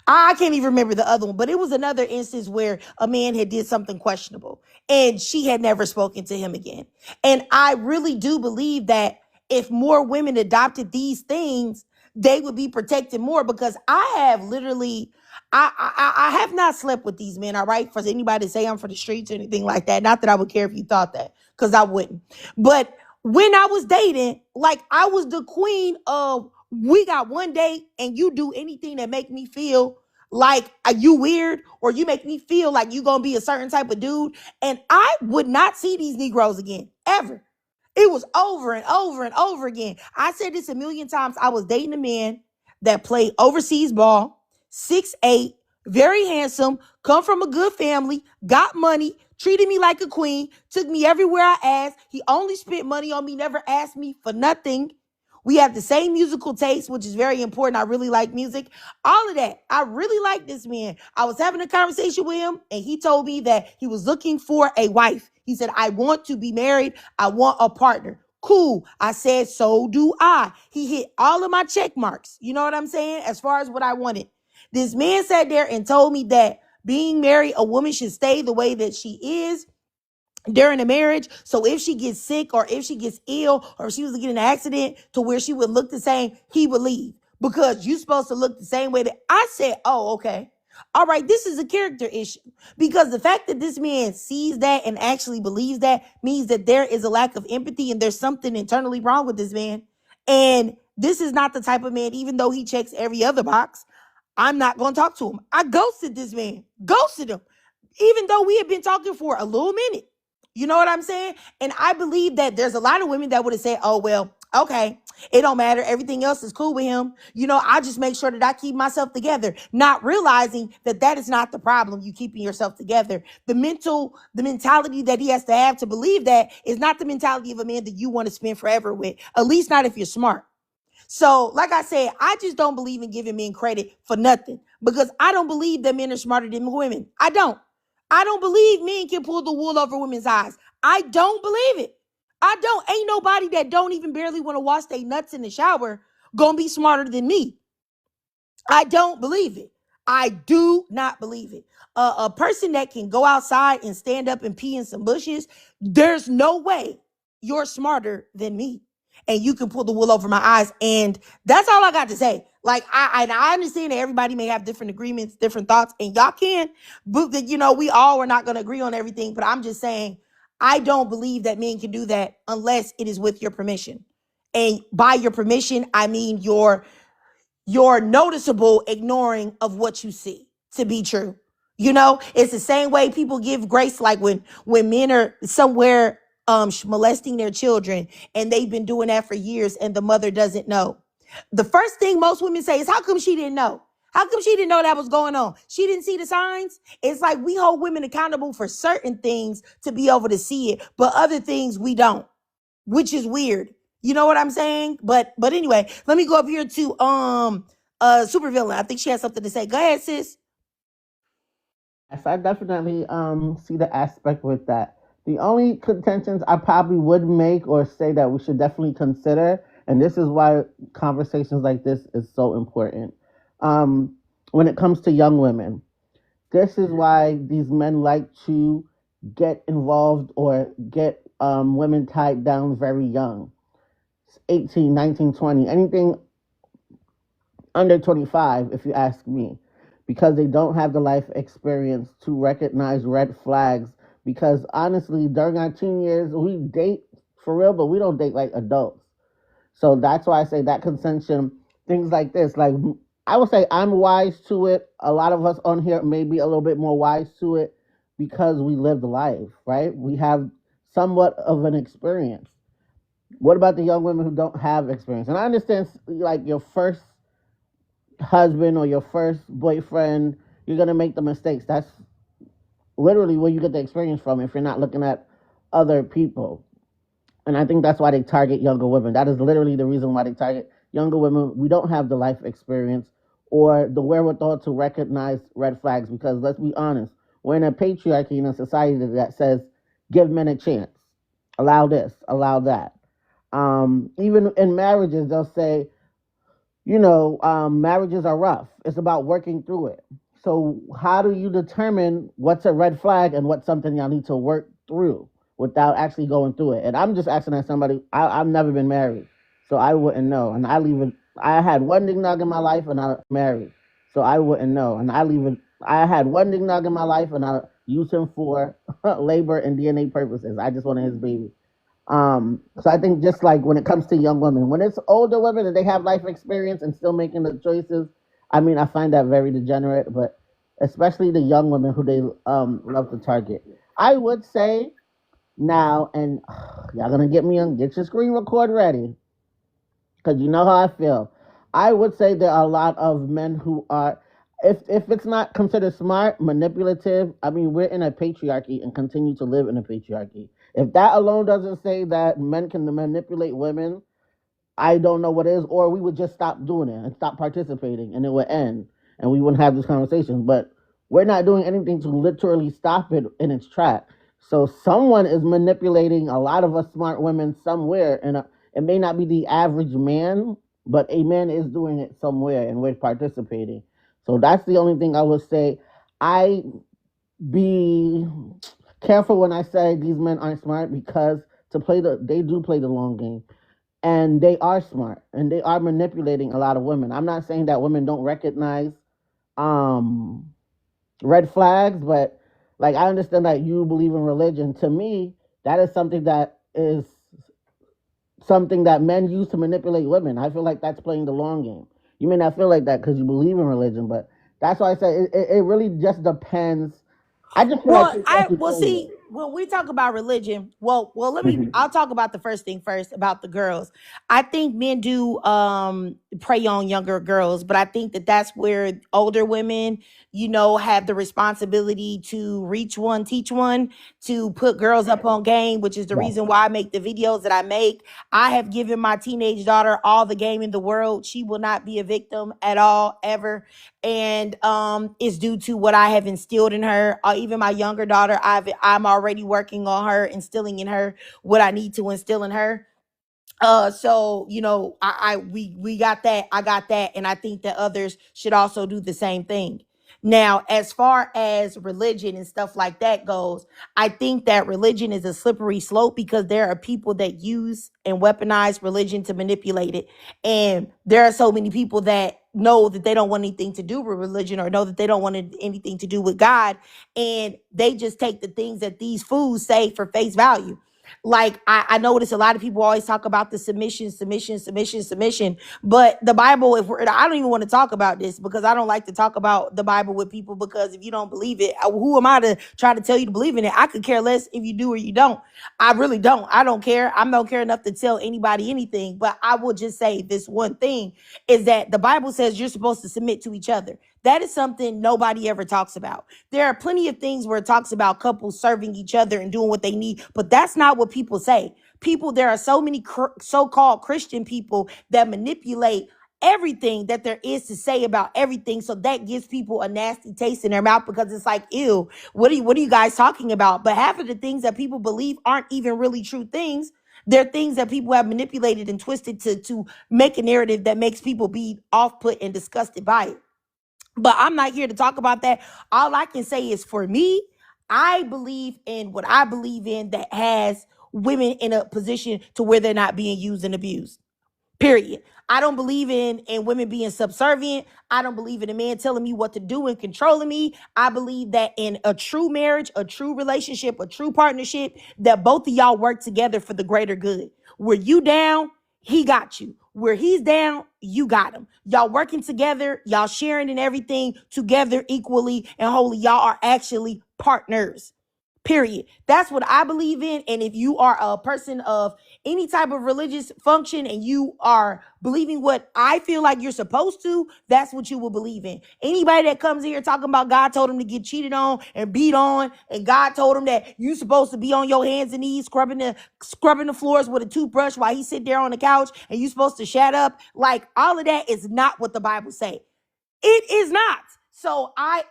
I can't even remember the other one, but it was another instance where a man had did something questionable and she had never spoken to him again. And I really do believe that if more women adopted these things, they would be protected more, because I have literally, I have not slept with these men, all right? For anybody to say I'm for the streets or anything like that. Not that I would care if you thought that, because I wouldn't. But when I was dating, like, I was the queen of, we got one date and you do anything that make me feel like you weird, or you make me feel like you gonna be a certain type of dude, and I would not see these Negroes again, ever. It was over and over and over again. I said this a million times. I was dating a man that played overseas ball, 6'8", very handsome, come from a good family, got money, treated me like a queen, took me everywhere I asked. He only spent money on me, never asked me for nothing. We have the same musical taste, which is very important. I really like music. All of that. I really like this man. I was having a conversation with him, and he told me that he was looking for a wife. He said, I want to be married. I want a partner. Cool. I said, so do I. He hit all of my check marks. You know what I'm saying? As far as what I wanted. This man sat there and told me that being married, a woman should stay the way that she is during the marriage. So if she gets sick or if she gets ill or if she was to get in an accident to where she would look the same, he would leave, because you're supposed to look the same way. That I said, oh, okay. All right, this is a character issue, because the fact that this man sees that and actually believes that means that there is a lack of empathy and there's something internally wrong with this man. And this is not the type of man, even though he checks every other box, I'm not going to talk to him. I ghosted this man, ghosted him, even though we had been talking for a little minute. You know what I'm saying? And I believe that there's a lot of women that would have said, oh, well, okay, it don't matter. Everything else is cool with him. You know, I just make sure that I keep myself together, not realizing that that is not the problem. You keeping yourself together. The mentality that he has to have to believe that is not the mentality of a man that you want to spend forever with, at least not if you're smart. So, like I said, I just don't believe in giving men credit for nothing, because I don't believe that men are smarter than women. I don't. I don't believe men can pull the wool over women's eyes. I don't believe it. I don't. Ain't nobody that don't even barely want to wash their nuts in the shower gonna be smarter than me. I don't believe it. I do not believe it. A person that can go outside and stand up and pee in some bushes, there's no way you're smarter than me. And you can pull the wool over my eyes. And that's all I got to say. Like, I understand that everybody may have different agreements, different thoughts, and y'all can, but you know, we all are not going to agree on everything. But I'm just saying, I don't believe that men can do that unless it is with your permission. And by your permission, I mean your noticeable ignoring of what you see to be true. You know, it's the same way people give grace, like when men are somewhere molesting their children and they've been doing that for years and the mother doesn't know. The first thing most women say is, how come she didn't know? How come she didn't know that was going on? She didn't see the signs. It's like we hold women accountable for certain things to be able to see it, but other things we don't, which is weird. You know what I'm saying? But anyway, let me go up here to Supervillain. I think she has something to say. Go ahead, sis. Yes, I definitely see the aspect with that. The only contentions I probably would make or say that we should definitely consider, and this is why conversations like this is so important, when it comes to young women. This is why these men like to get involved or get women tied down very young. 18, 19, 20, anything under 25, if you ask me, because they don't have the life experience to recognize red flags. Because honestly, during our teen years, we date for real, but we don't date like adults. So that's why I say that consension, things like this, like I would say I'm wise to it. A lot of us on here may be a little bit more wise to it because we lived life, right? We have somewhat of an experience. What about the young women who don't have experience? And I understand, like, your first husband or your first boyfriend, you're going to make the mistakes. That's literally where you get the experience from if you're not looking at other people. And I think that's why they target younger women. That is literally the reason why they target younger women. We don't have the life experience or the wherewithal to recognize red flags because let's be honest, we're in a patriarchy in a society that says give men a chance, allow this, allow that. Even in marriages, they'll say, marriages are rough. It's about working through it. So how do you determine what's a red flag and what's something y'all need to work through without actually going through it? And I'm just asking that somebody. I've never been married, so I wouldn't know. And I leave it. I had one ding dong in my life, and I married, so I wouldn't know. And I leave it. I had one ding dong in my life, and I used him for labor and DNA purposes. I just wanted his baby. So I think just like when it comes to young women, when it's older women and they have life experience and still making the choices, I mean, I find that very degenerate, but especially the young women who they love to target. I would say now, and y'all gonna get your screen record ready, because you know how I feel. I would say there are a lot of men who are, if it's not considered smart, manipulative. I mean, we're in a patriarchy and continue to live in a patriarchy. If that alone doesn't say that men can manipulate women, I don't know what is, or we would just stop doing it and stop participating, and it would end, and we wouldn't have this conversation. But we're not doing anything to literally stop it in its track. So someone is manipulating a lot of us smart women somewhere, and it may not be the average man, but a man is doing it somewhere, and we're participating. So that's the only thing I would say. I be careful when I say these men aren't smart because they do play the long game and they are smart and they are manipulating a lot of women. I'm not saying that women don't recognize red flags, but like I understand that you believe in religion. To me, that is something that men use to manipulate women. I feel like that's playing the long game. You may not feel like that because you believe in religion, but that's why I say it really just depends. I just feel like see when we talk about religion, I'll talk about the first thing first about the girls. I think men do prey on younger girls, but I think that that's where older women, have the responsibility to reach one, teach one, to put girls up on game, which is the reason why I make the videos that I make. I have given my teenage daughter all the game in the world. She will not be a victim at all, ever. And it's due to what I have instilled in her. Even my younger daughter, I'm already working on her, instilling in her what I need to instill in her. So we got that. I got that, and I think that others should also do the same thing. Now, as far as religion and stuff like that goes, I think that religion is a slippery slope because there are people that use and weaponize religion to manipulate it. And there are so many people that know that they don't want anything to do with religion or know that they don't want anything to do with God. And they just take the things that these fools say for face value. Like I notice a lot of people always talk about the submission. But the Bible, I don't even want to talk about this because I don't like to talk about the Bible with people because if you don't believe it, who am I to try to tell you to believe in it? I could care less if you do or you don't. I really don't. I don't care. I don't care enough to tell anybody anything. But I will just say this one thing is that the Bible says you're supposed to submit to each other. That is something nobody ever talks about. There are plenty of things where it talks about couples serving each other and doing what they need, but that's not what people say. There are so many so-called Christian people that manipulate everything that there is to say about everything. So that gives people a nasty taste in their mouth because it's like, ew, what are you guys talking about? But half of the things that people believe aren't even really true things. They're things that people have manipulated and twisted to make a narrative that makes people be off-put and disgusted by it. But I'm not here to talk about that. All I can say is for me, I believe in what I believe in that has women in a position to where they're not being used and abused. Period. I don't believe in women being subservient. I don't believe in a man telling me what to do and controlling me. I believe that in a true marriage, a true relationship, a true partnership, that both of y'all work together for the greater good. Where you down, he got you. Where he's down, you got him. Y'all working together, y'all sharing in everything together equally and wholly. Y'all are actually partners. Period. That's what I believe in. And if you are a person of any type of religious function and you are believing what I feel like you're supposed to, that's what you will believe in. Anybody that comes here talking about God told him to get cheated on and beat on, and God told him that you supposed to be on your hands and knees scrubbing the floors with a toothbrush while he sit there on the couch and you supposed to shut up, like all of that is not what the Bible say. It is not. So I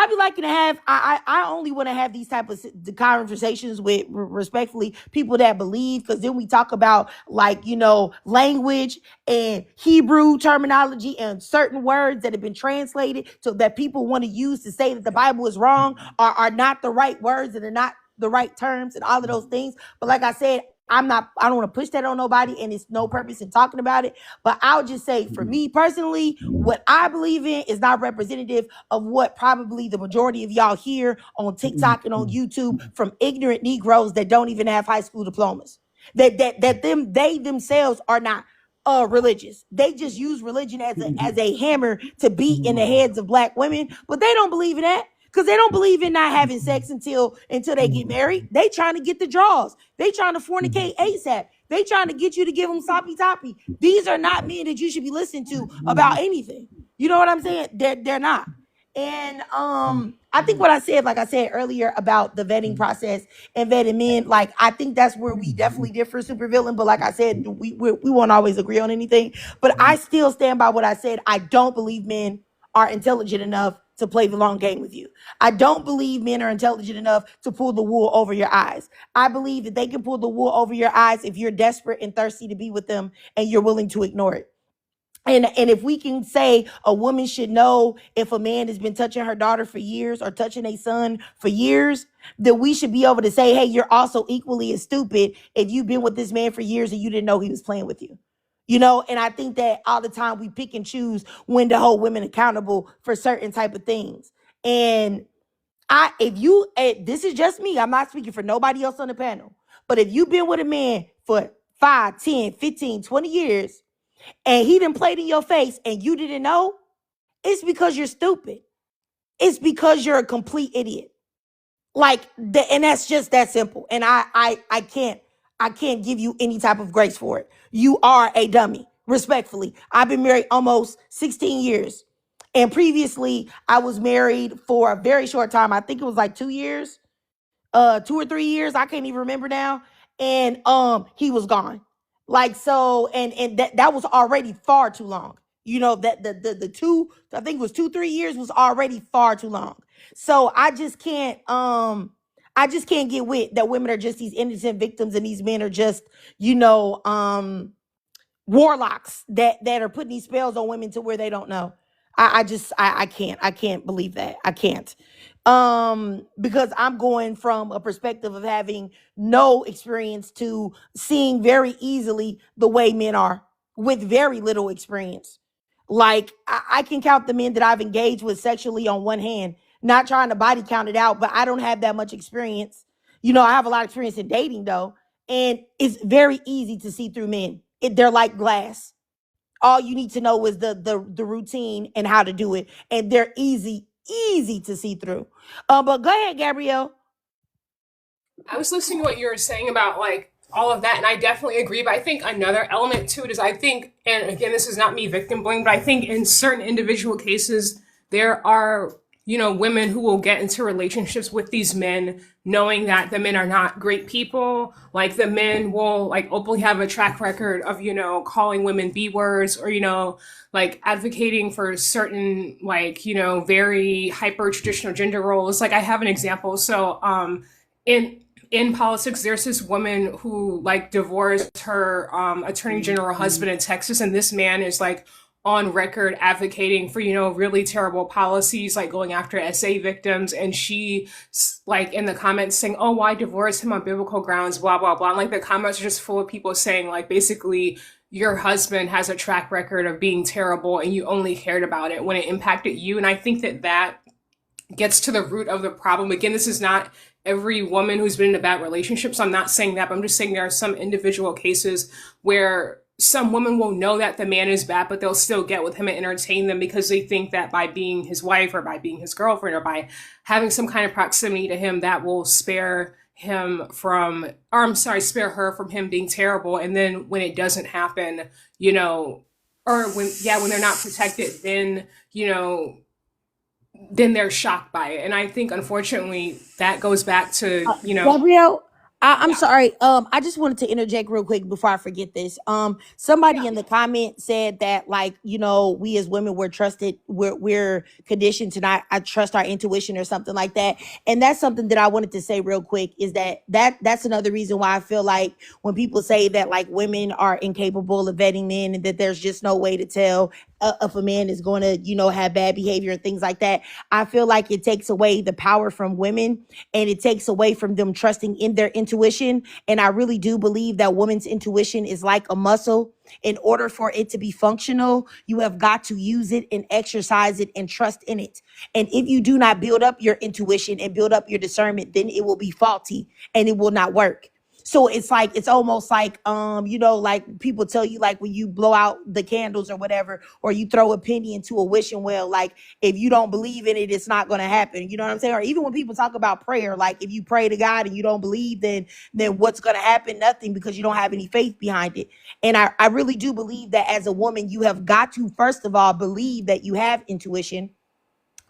be liking to have, I only want to have these type of conversations with, respectfully, people that believe, because then we talk about, like, language and Hebrew terminology and certain words that have been translated so that people want to use to say that the Bible is wrong, are not the right words and are not the right terms and all of those things. But like I said, I don't want to push that on nobody, and it's no purpose in talking about it. But I'll just say, for me personally, what I believe in is not representative of what probably the majority of y'all hear on TikTok and on YouTube from ignorant Negroes that don't even have high school diplomas. They themselves are not religious. They just use religion as a hammer to beat in the heads of black women, but they don't believe in that. Because they don't believe in not having sex until they get married. They trying to get the draws. They trying to fornicate ASAP. They trying to get you to give them soppy toppy. These are not men that you should be listening to about anything. You know what I'm saying? They're not. And I think what I said, like I said earlier about the vetting process and vetting men, like I think that's where we definitely differ, supervillain. But like I said, we won't always agree on anything. But I still stand by what I said. I don't believe men are intelligent enough to play the long game with you. I don't believe men are intelligent enough to pull the wool over your eyes. I believe that they can pull the wool over your eyes if you're desperate and thirsty to be with them and you're willing to ignore it. And if we can say a woman should know if a man has been touching her daughter for years or touching a son for years, then we should be able to say, hey, you're also equally as stupid if you've been with this man for years and you didn't know he was playing with you. And I think that all the time we pick and choose when to hold women accountable for certain type of things. And this is just me, I'm not speaking for nobody else on the panel, but if you've been with a man for 5, 10, 15, 20 years and he done played in your face and you didn't know, it's because you're stupid. It's because you're a complete idiot. And that's just that simple. And I can't give you any type of grace for it. You are a dummy, respectfully. I've been married almost 16 years. And previously, I was married for a very short time. I think it was like 2 years, 2 or 3 years. I can't even remember now. And he was gone. And that was already far too long. That the two, I think it was 2-3 years was already far too long. So I just can't get with that women are just these innocent victims and these men are just, warlocks that are putting these spells on women to where they don't know. I can't believe that. I can't. Because I'm going from a perspective of having no experience to seeing very easily the way men are with very little experience. Like I can count the men that I've engaged with sexually on one hand, not trying to body count it out, but I don't have that much experience. I have a lot of experience in dating though. And it's very easy to see through men. They're like glass. All you need to know is the routine and how to do it. And they're easy to see through. But go ahead, Gabrielle. I was listening to what you were saying about like all of that, and I definitely agree. But I think another element to it is and again, this is not me victim blaming, but I think in certain individual cases, there are, women who will get into relationships with these men knowing that the men are not great people. Like the men will like openly have a track record of, calling women B words or, like advocating for certain like, very hyper traditional gender roles. Like I have an example. So, in politics, there's this woman who like divorced her attorney general husband in Texas, and this man is like on record advocating for really terrible policies, like going after SA victims, and she like in the comments saying, "Oh, why divorce him on biblical grounds?" Blah blah blah. And, like the comments are just full of people saying like basically your husband has a track record of being terrible, and you only cared about it when it impacted you. And I think that gets to the root of the problem. Again, this is not every woman who's been in a bad relationship, so I'm not saying that, but I'm just saying there are some individual cases where some women will know that the man is bad, but they'll still get with him and entertain them because they think that by being his wife or by being his girlfriend or by having some kind of proximity to him, that will spare him from, or I'm sorry, spare her from him being terrible. And then when it doesn't happen, you know, or when they're not protected, then, you know, then they're shocked by it. And I think, unfortunately, that goes back to, you know, Gabrielle, I'm yeah, sorry. I just wanted to interject real quick before I forget this. Somebody yeah. in the comment said that, like, you know, we as women, we're conditioned to not I trust our intuition or something like that. And that's something that I wanted to say real quick is that's another reason why I feel like when people say that like women are incapable of vetting men and that there's just no way to tell if a man is going to, you know, have bad behavior and things like that. I feel like it takes away the power from women and it takes away from them trusting in their intuition. And I really do believe that women's intuition is like a muscle. In order for it to be functional, you have got to use it and exercise it and trust in it. And if you do not build up your intuition and build up your discernment, then it will be faulty and it will not work. So it's like it's almost like you know, like people tell you like when you blow out the candles or whatever, or you throw a penny into a wishing well, like if you don't believe in it, it's not going to happen. You know what I'm saying? Or even when people talk about prayer, like if you pray to God and you don't believe, then what's going to happen? Nothing, because you don't have any faith behind it. And I really do believe that as a woman, you have got to first of all believe that you have intuition,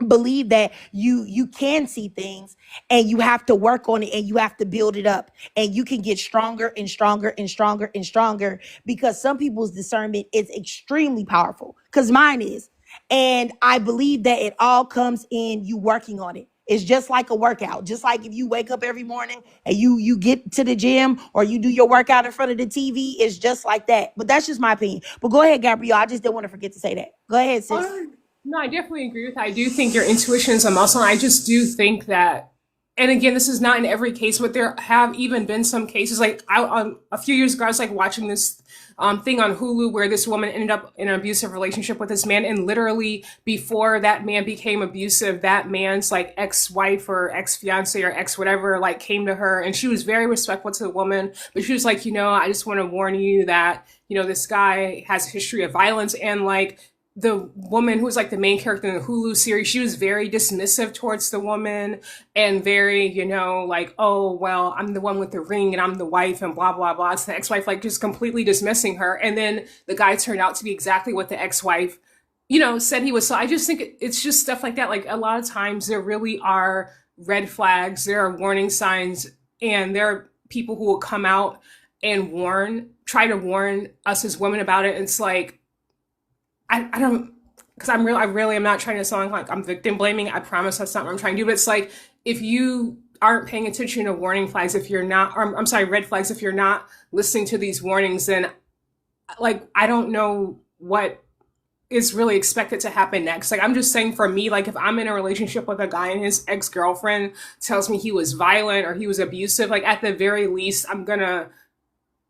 believe that you can see things, and you have to work on it and you have to build it up, and you can get stronger and stronger and stronger and stronger, because some people's discernment is extremely powerful, because mine is. And I believe that it all comes in you working on it. It's just like a workout. Just like if you wake up every morning and you get to the gym or you do your workout in front of the TV, it's just like that. But that's just my opinion. But go ahead, Gabrielle. I just didn't want to forget to say that. Go ahead, sis. No, I definitely agree with that. I do think your intuition is a muscle. And I just do think that, and again, this is not in every case, but there have even been some cases. Like a few years ago, I was like watching this thing on Hulu where this woman ended up in an abusive relationship with this man, and literally before that man became abusive, that man's like ex-wife or ex-fiance or ex whatever like came to her, and she was very respectful to the woman, but she was like, you know, I just want to warn you that, you know, this guy has a history of violence. And like the woman who was like the main character in the Hulu series, she was very dismissive towards the woman and very, you know, like, oh, well, I'm the one with the ring and I'm the wife and blah, blah, blah. It's the ex-wife, like just completely dismissing her. And then the guy turned out to be exactly what the ex-wife, you know, said he was. So I just think it's just stuff like that. Like a lot of times there really are red flags, there are warning signs, and there are people who will come out and try to warn us as women about it. It's like, I don't, because I really am not trying to sound like I'm victim blaming. I promise that's not what I'm trying to do. But it's like if you aren't paying attention to warning flags, if you're not, or I'm sorry, red flags, if you're not listening to these warnings, then like I don't know what is really expected to happen next. Like I'm just saying, for me, like if I'm in a relationship with a guy and his ex-girlfriend tells me he was violent or he was abusive, like at the very least, I'm gonna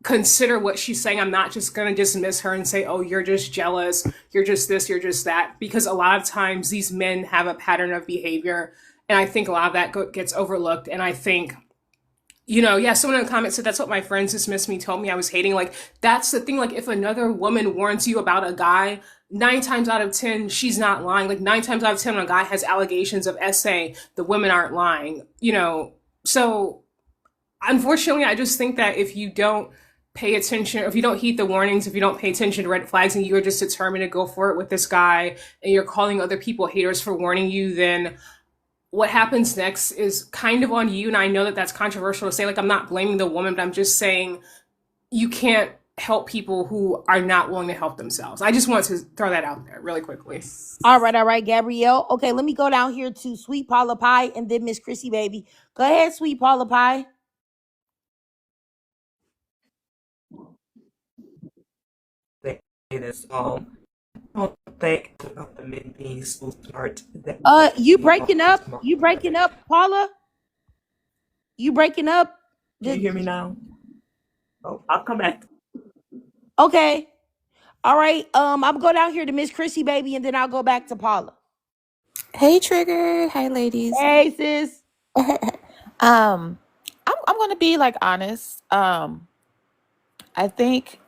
consider what she's saying. I'm not just going to dismiss her and say, oh, you're just jealous, you're just this, you're just that, because a lot of times these men have a pattern of behavior, and I think a lot of that gets overlooked. And I think, you know, yeah, someone in the comments said that's what my friends dismissed me, told me I was hating. Like that's the thing. Like if another woman warns you about a guy, 9 times out of 10 she's not lying. Like 9 times out of 10 when a guy has allegations of SA, the women aren't lying, you know. So unfortunately, I just think that if you don't pay attention, if you don't heed the warnings, if you don't pay attention to red flags, and you're just determined to go for it with this guy, and you're calling other people haters for warning you, then what happens next is kind of on you. And I know that that's controversial to say, like I'm not blaming the woman, but I'm just saying you can't help people who are not willing to help themselves. I just want to throw that out there really quickly. All right, Gabrielle. Okay, let me go down here to Sweet Paula Pie and then Miss Chrissy Baby. Go ahead, Sweet Paula Pie. This I don't think about the men being so smart that You breaking up? You breaking up, Paula? You breaking up? Can you hear me now? Oh, I'll come back. Okay. All right. I'll go down here to Miss Chrissy Baby and then I'll go back to Paula. Hey Trigger, hey ladies. Hey sis. I'm gonna be like honest. I think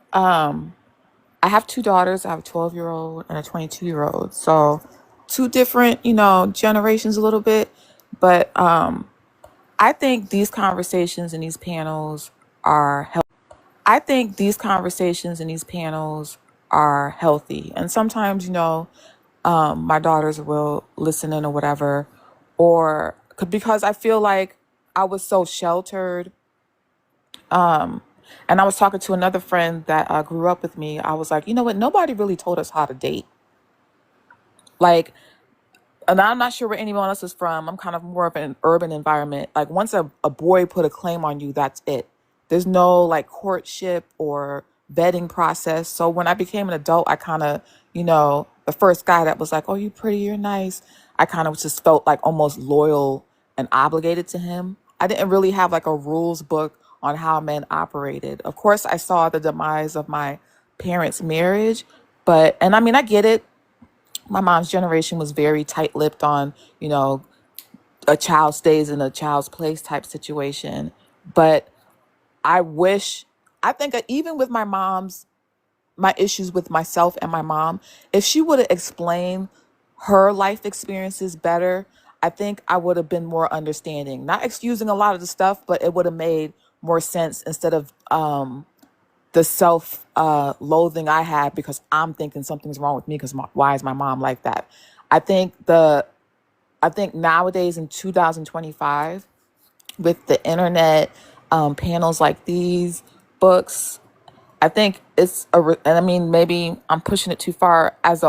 I have two daughters. I have a 12-year-old and a 22-year-old. So two different, generations a little bit. But I think these conversations and these panels are healthy. I think these conversations and these panels are healthy. And sometimes, my daughters will listen in or whatever, or because I feel like I was so sheltered. And I was talking to another friend that grew up with me. I was like, you know what? Nobody really told us how to date. Like, and I'm not sure where anyone else is from. I'm kind of more of an urban environment. Like once a boy put a claim on you, that's it. There's no like courtship or vetting process. So when I became an adult, I kind of, the first guy that was like, oh, you pretty, you're nice. I kind of just felt like almost loyal and obligated to him. I didn't really have like a rules book on how men operated. Of course, I saw the demise of my parents' marriage, and I mean, I get it. My mom's generation was very tight-lipped on, a child stays in a child's place type situation. But I think that even with my issues with myself and my mom, if she would have explained her life experiences better, I think I would have been more understanding. Not excusing a lot of the stuff, but it would have made more sense instead of the self loathing I had because I'm thinking something's wrong with me because why is my mom like that? I think nowadays in 2025 with the internet, panels like these, books, I think and I mean, maybe I'm pushing it too far as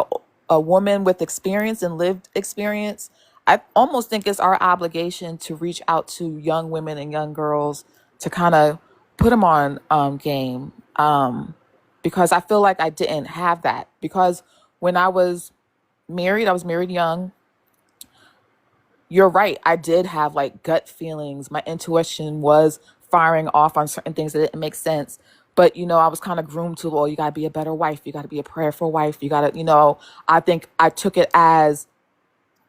a woman with experience and lived experience. I almost think it's our obligation to reach out to young women and young girls to kind of put them on game. Because I feel like I didn't have that. Because when I was married young. You're right. I did have like gut feelings. My intuition was firing off on certain things that didn't make sense. But, I was kind of groomed to, well, you got to be a better wife. You got to be a prayerful wife. You got to, I think I took it as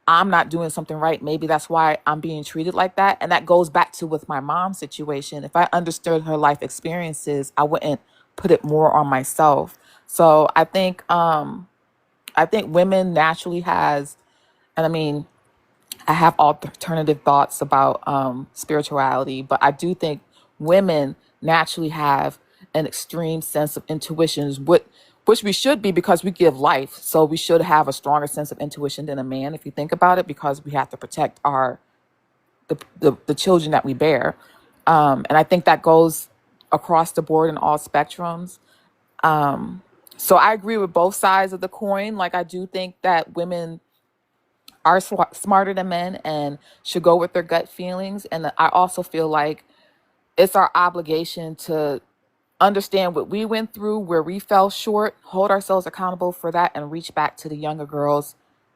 I'm not doing something right. Maybe that's why I'm being treated like that. And that goes back to with my mom's situation. If I understood her life experiences, I wouldn't put it more on myself. So I think women naturally and I mean, I have alternative thoughts about spirituality, but I do think women naturally have an extreme sense of intuitions, which we should be because we give life. So we should have a stronger sense of intuition than a man, if you think about it, because we have to protect the children that we bear. And I think that goes across the board in all spectrums. So I agree with both sides of the coin. Like I do think that women are smarter than men and should go with their gut feelings. And I also feel like it's our obligation to understand what we went through, where we fell short, hold ourselves accountable for that, and reach back to the younger girls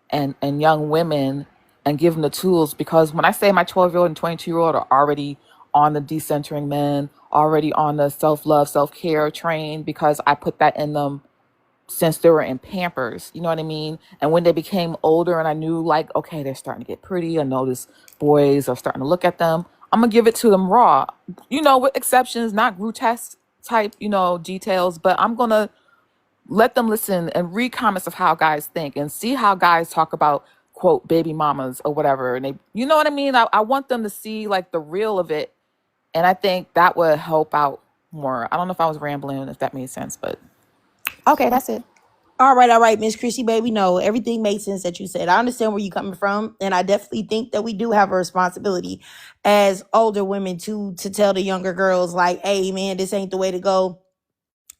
and young women and give them the tools. Because when I say my 12-year-old and 22-year-old are already on the decentering men, already on the self-love, self-care train, because I put that in them since they were in Pampers, you know what I mean? And when they became older and I knew like, okay, they're starting to get pretty. I notice boys are starting to look at them. I'm going to give it to them raw, with exceptions, not grotesque type, details, but I'm going to let them listen and read comments of how guys think and see how guys talk about, quote, baby mamas or whatever. And they, you know what I mean? I want them to see like the real of it. And I think that would help out more. I don't know if I was rambling, if that made sense, but okay, that's it. All right, Miss Chrissy, baby. No, everything made sense that you said. I understand where you're coming from, and I definitely think that we do have a responsibility as older women to tell the younger girls, like, hey, man, this ain't the way to go.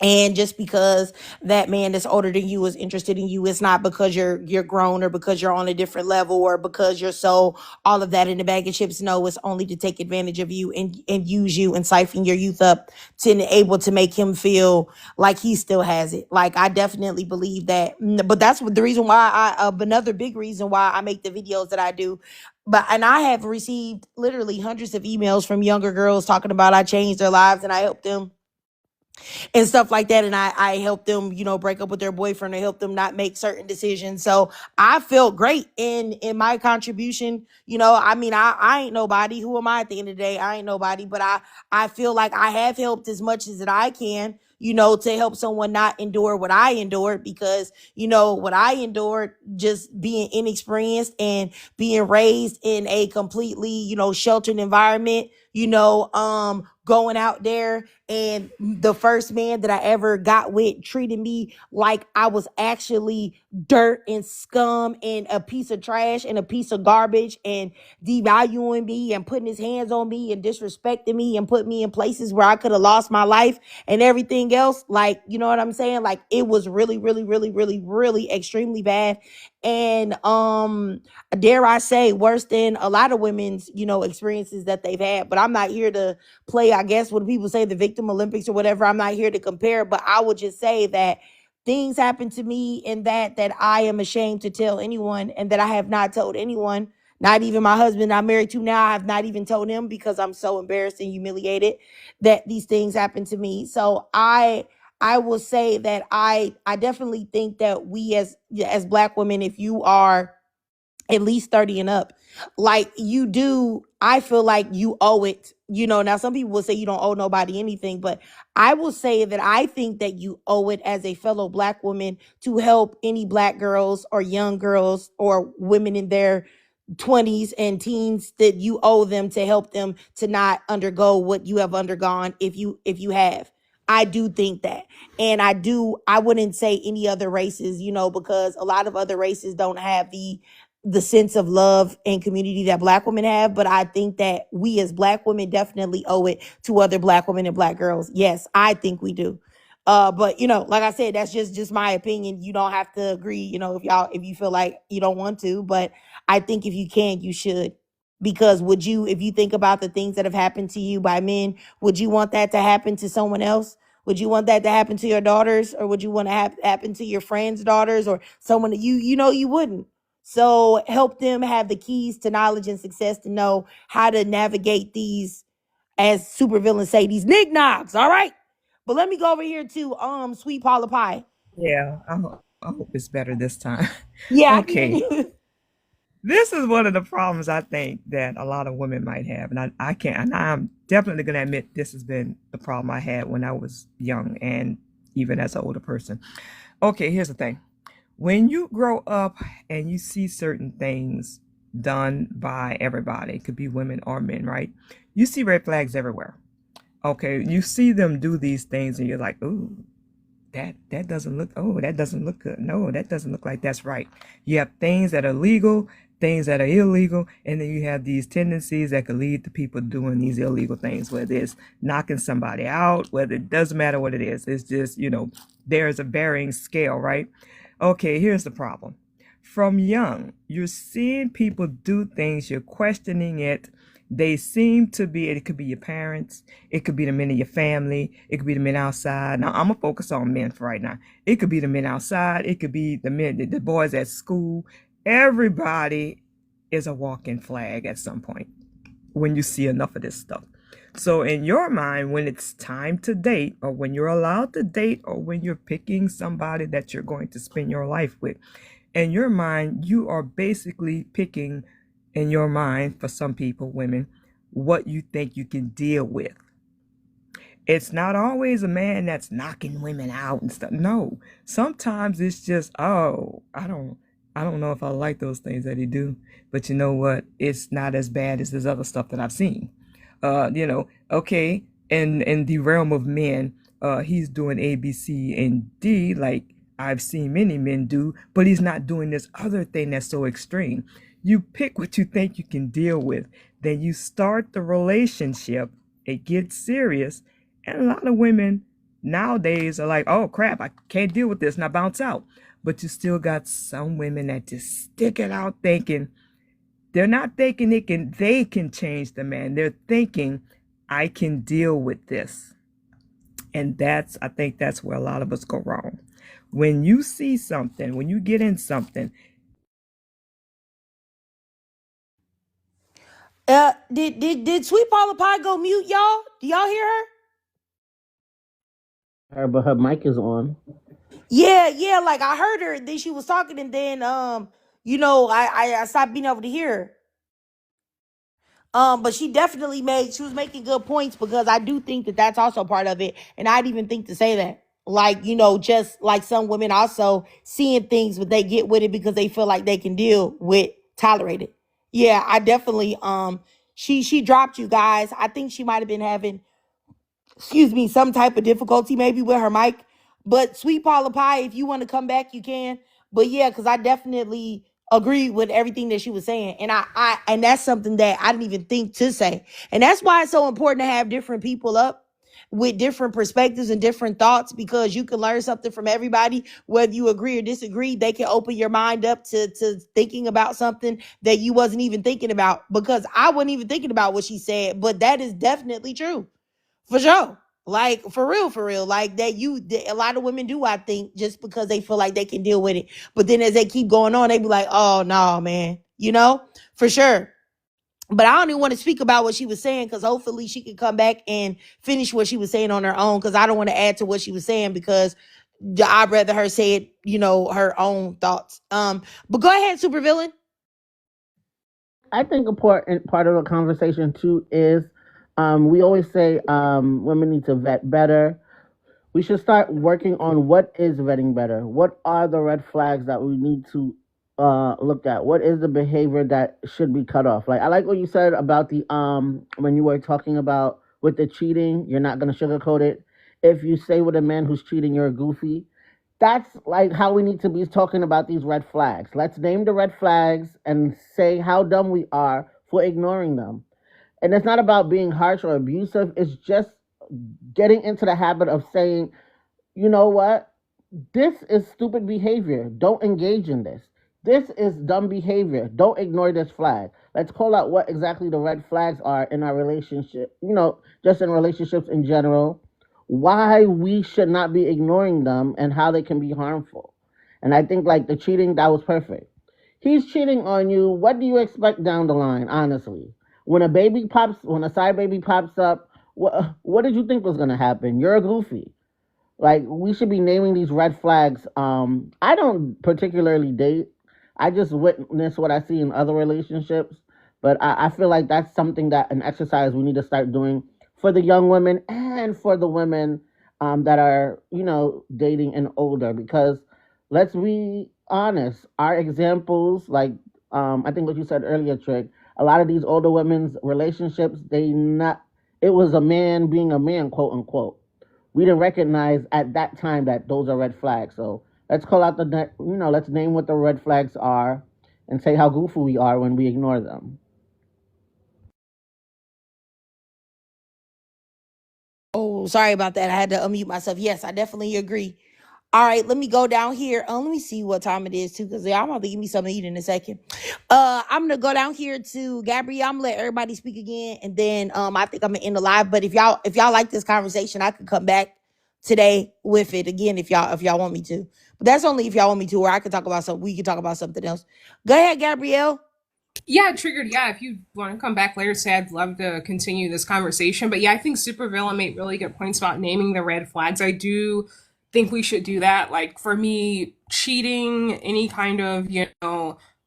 And just because that man that's older than you is interested in you, it's not because you're grown or because you're on a different level or because you're so all of that in the bag of chips. No, it's only to take advantage of you and use you and siphon your youth up to able to make him feel like he still has it. Like I definitely believe that. But that's the reason why another big reason why I make the videos that I do. And I have received literally hundreds of emails from younger girls talking about I changed their lives and I helped them and stuff like that. And I helped them, break up with their boyfriend, or help them not make certain decisions. So I felt great in my contribution. I mean, I ain't nobody. Who am I at the end of the day? I ain't nobody, but I feel like I have helped as much as that I can, to help someone not endure what I endured, because, what I endured, just being inexperienced and being raised in a completely, sheltered environment, going out there, and the first man that I ever got with treated me like I was actually dirt and scum and a piece of trash and a piece of garbage, and devaluing me and putting his hands on me and disrespecting me and put me in places where I could have lost my life and everything else. Like, you know what I'm saying? Like, it was really, really, really, really, really extremely bad. And dare I say, worse than a lot of women's, experiences that they've had. But I'm not here to play, I guess, what people say, the victim Olympics or whatever. I'm not here to compare, but I would just say that things happened to me in that I am ashamed to tell anyone, and that I have not told anyone, not even my husband I'm married to now. I have not even told him, because I'm so embarrassed and humiliated that these things happened to me. So I will say that I definitely think that we as Black women, if you are at least 30 and up, like, you do, I feel like you owe it. Now some people will say you don't owe nobody anything, but I will say that I think that you owe it as a fellow Black woman to help any Black girls or young girls or women in their 20s and teens, that you owe them to help them to not undergo what you have undergone, if you have. I do think that. And I wouldn't say any other races, because a lot of other races don't have the sense of love and community that Black women have. But I think that we as Black women definitely owe it to other Black women and Black girls. Yes, I think we do. But like I said, that's just my opinion. You don't have to agree, if you feel like you don't want to, but I think if you can, you should. Because if you think about the things that have happened to you by men, would you want that to happen to someone else? Would you want that to happen to your daughters, or would you want to happen to your friends' daughters, or someone that you wouldn't? So help them have the keys to knowledge and success to know how to navigate these, as supervillains say, these knickknacks. All right. But let me go over here to Sweet Paula Pie. Yeah, I hope it's better this time. Yeah, I can hear Okay. you. This is one of the problems I think that a lot of women might have. And I can't, and I'm definitely going to admit this has been the problem I had when I was young and even as an older person. Okay, here's the thing. When you grow up and you see certain things done by everybody, it could be women or men, right? You see red flags everywhere. Okay, you see them do these things and you're like, ooh, that doesn't look, oh, that doesn't look good. No, that doesn't look like that's right. You have things that are legal, things that are illegal, and then you have these tendencies that could lead to people doing these illegal things, whether it's knocking somebody out, whether it doesn't matter what it is. It's just, there's a varying scale, right? Okay, here's the problem. From young, you're seeing people do things, you're questioning it. They seem to be, it could be your parents, it could be the men in your family, it could be the men outside. Now, I'm going to focus on men for right now. It could be the men outside, it could be the men, the boys at school. Everybody is a walking flag at some point when you see enough of this stuff. So in your mind, when it's time to date, or when you're allowed to date, or when you're picking somebody that you're going to spend your life with, in your mind, you are basically picking, in your mind, for some people, women, what you think you can deal with. It's not always a man that's knocking women out and stuff. No, sometimes it's just, oh, I don't know if I like those things that he do, but you know what? It's not as bad as this other stuff that I've seen. Okay, in the realm of men, he's doing A, B, C, and D, like I've seen many men do, but he's not doing this other thing that's so extreme. You pick what you think you can deal with, then you start the relationship, it gets serious, and a lot of women nowadays are like, oh crap, I can't deal with this, and I bounce out. But you still got some women that just stick it out thinking, they're not thinking they can change the man. They're thinking, I can deal with this. And I think that's where a lot of us go wrong. When you see something, when you get in something. Did Sweet Paula Pie go mute, y'all? Do y'all hear her? Her, but her mic is on. Yeah, like I heard her, then she was talking, and then I stopped being able to hear her. But she was making good points, because I do think that that's also part of it. And I'd even think to say that, like, just like some women also seeing things, but they get with it because they feel like they can deal with, tolerate it. Yeah, I definitely, she dropped, you guys. I think she might have been having, some type of difficulty maybe with her mic. But Sweet Paula Pie, if you want to come back, you can. But yeah, because I definitely agree with everything that she was saying. And and that's something that I didn't even think to say. And that's why it's so important to have different people up with different perspectives and different thoughts, because you can learn something from everybody, whether you agree or disagree. They can open your mind up to thinking about something that you wasn't even thinking about, because I wasn't even thinking about what she said. But that is definitely true. For sure. Like, for real. Like, a lot of women do, I think, just because they feel like they can deal with it. But then as they keep going on, they be like, oh, no, man. For sure. But I don't even want to speak about what she was saying, because hopefully she can come back and finish what she was saying on her own, because I don't want to add to what she was saying, because I'd rather her say it, her own thoughts. But go ahead, supervillain. I think important part of the conversation too is we always say women need to vet better. We should start working on what is vetting better. What are the red flags that we need to look at? What is the behavior that should be cut off? Like, I like what you said about the when you were talking about with the cheating, you're not gonna sugarcoat it. If you say with a man who's cheating, you're a goofy. That's like how we need to be talking about these red flags. Let's name the red flags and say how dumb we are for ignoring them. And it's not about being harsh or abusive. It's just getting into the habit of saying, you know what? This is stupid behavior. Don't engage in this. This is dumb behavior. Don't ignore this flag. Let's call out what exactly the red flags are in our relationship, just in relationships in general, why we should not be ignoring them and how they can be harmful. And I think, like, the cheating, that was perfect. He's cheating on you. What do you expect down the line, honestly? When a side baby pops up, what did you think was going to happen? You're a goofy. Like, we should be naming these red flags. I don't particularly date. I just witness what I see in other relationships. But I feel like that's something that an exercise we need to start doing for the young women and for the women that are, dating and older. Because let's be honest, our examples, like I think what you said earlier, Trick, a lot of these older women's relationships, it was a man being a man, quote unquote. We didn't recognize at that time that those are red flags. So let's call out let's name what the red flags are and say how goofy we are when we ignore them. Oh, sorry about that. I had to unmute myself. Yes, I definitely agree. All right, let me go down here. Let me see what time it is too, because I'm about to give me something to eat in a second. I'm gonna go down here to Gabrielle. I'm gonna let everybody speak again, and then I think I'm gonna end the live. But if y'all like this conversation, I could come back today with it again if y'all want me to. But that's only if y'all want me to, or I could talk about something. We could talk about something else. Go ahead, Gabrielle. Yeah, triggered. Yeah, if you want to come back later, say I'd love to continue this conversation. But yeah, I think Supervillain made really good points about naming the red flags. I do think we should do that. Like, for me, cheating, any kind of,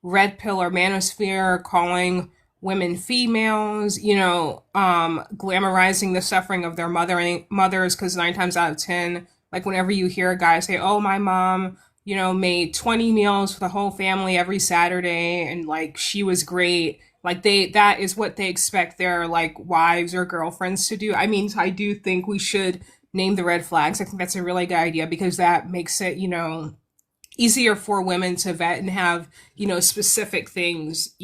red pill or manosphere, calling women females, glamorizing the suffering of their mothers, because 9 times out of 10, like, whenever you hear a guy say, oh, my mom made 20 meals for the whole family every Saturday, and like, she was great. Like, that is what they expect their, like, wives or girlfriends to do. I mean, I do think we should name the red flags. I think that's a really good idea, because that makes it, easier for women to vet and have, specific things,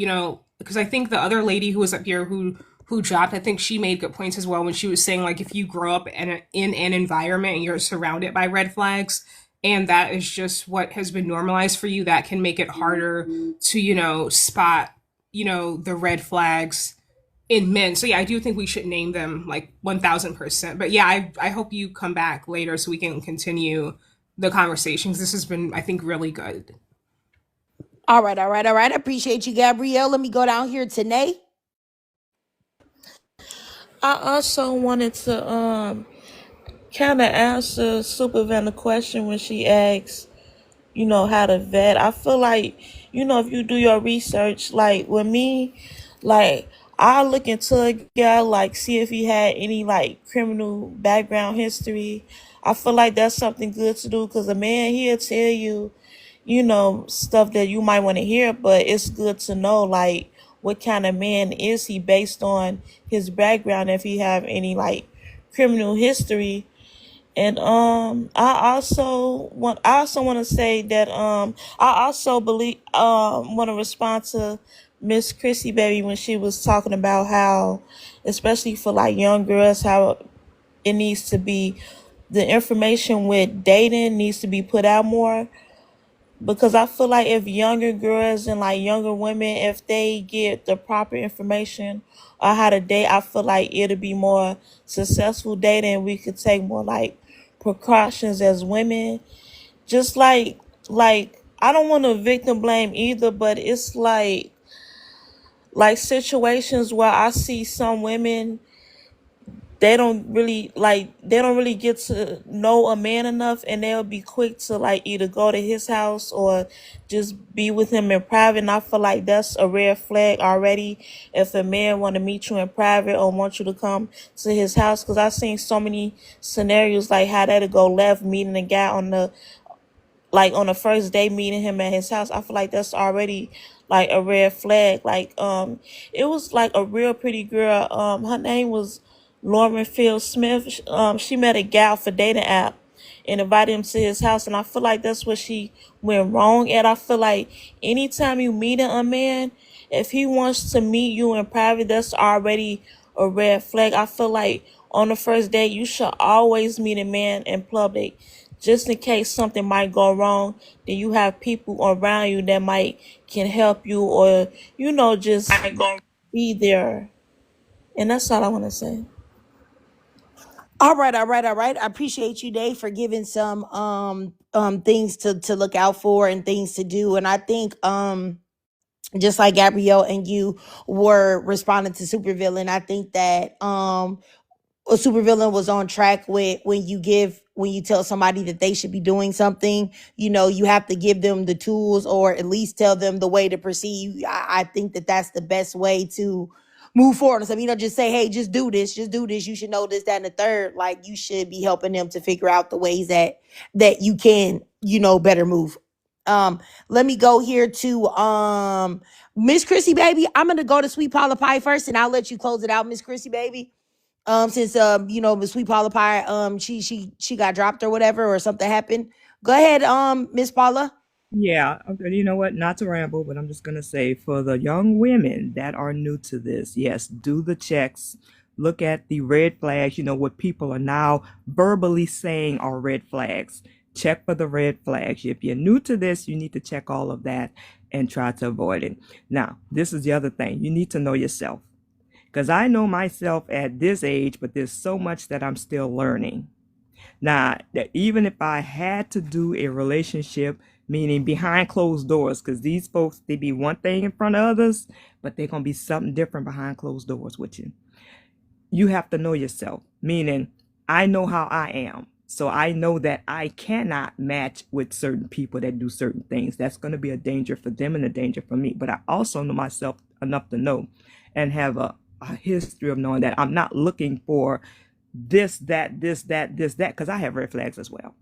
because I think the other lady who was up here who dropped, I think she made good points as well when she was saying, like, if you grow up in an environment and you're surrounded by red flags, and that is just what has been normalized for you, that can make it harder to, spot, the red flags in men. So yeah, I do think we should name them, like, 1000%. But yeah, I hope you come back later so we can continue the conversations. This has been, I think, really good. All right. I appreciate you, Gabrielle. Let me go down here to Nay. I also wanted to kind of answered Supervan the question when she asks, how to vet. I feel like, if you do your research, like with me, like I look into a guy, like see if he had any like criminal background history. I feel like that's something good to do because a man, he'll tell you, stuff that you might want to hear, but it's good to know like what kind of man is he based on his background, if he have any like criminal history. And I also want to say that I also believe want to respond to Miss Chrissy baby when she was talking about how, especially for like young girls, how it needs to be, the information with dating needs to be put out more, because I feel like if younger girls and like younger women, if they get the proper information on how to date, I feel like it'll be more successful dating. We could take more like precautions as women. Just like I don't want to victim blame either, but it's like situations where I see some women, they don't really get to know a man enough, and they'll be quick to like either go to his house or just be with him in private. And I feel like that's a red flag already if a man want to meet you in private or want you to come to his house, because I've seen so many scenarios like how that'll go left, meeting a guy on the first day, meeting him at his house. I feel like that's already like a red flag. Like it was like a real pretty girl. Her name was Lauren Field Smith. She met a gal for dating app and invited him to his house, and I feel like that's where she went wrong. And I feel like anytime you meet a man, if he wants to meet you in private, that's already a red flag. I feel like on the first date, you should always meet a man in public, just in case something might go wrong. Then you have people around you that might can help you, or just be there. And that's all I want to say. All right, all right, all right. I appreciate you, Dave, for giving some things to look out for and things to do. And I think just like Gabrielle and you were responding to Supervillain, I think that a supervillain was on track with when you tell somebody that they should be doing something, you have to give them the tools or at least tell them the way to proceed. I think that that's the best way to move forward. So, just say, hey, just do this, you should know this, that, and the third. Like, you should be helping them to figure out the ways that you can, better move. Let me go here to Miss Chrissy baby. I'm gonna go to Sweet Paula Pie first, and I'll let you close it out, Miss Chrissy baby. Since Miss Sweet Paula Pie, she got dropped or whatever, or something happened. Go ahead, Miss Paula. Yeah, okay, you know what? Not to ramble, but I'm just going to say for the young women that are new to this, yes, do the checks. Look at the red flags, what people are now verbally saying are red flags. Check for the red flags. If you're new to this, you need to check all of that and try to avoid it. Now, this is the other thing. You need to know yourself. Because I know myself at this age, but there's so much that I'm still learning. Now, even if I had to do a relationship, meaning behind closed doors, because these folks, they be one thing in front of others, but they're going to be something different behind closed doors with you. You have to know yourself, meaning I know how I am. So I know that I cannot match with certain people that do certain things. That's going to be a danger for them and a danger for me. But I also know myself enough to know and have a history of knowing that I'm not looking for this, that, because I have red flags as well.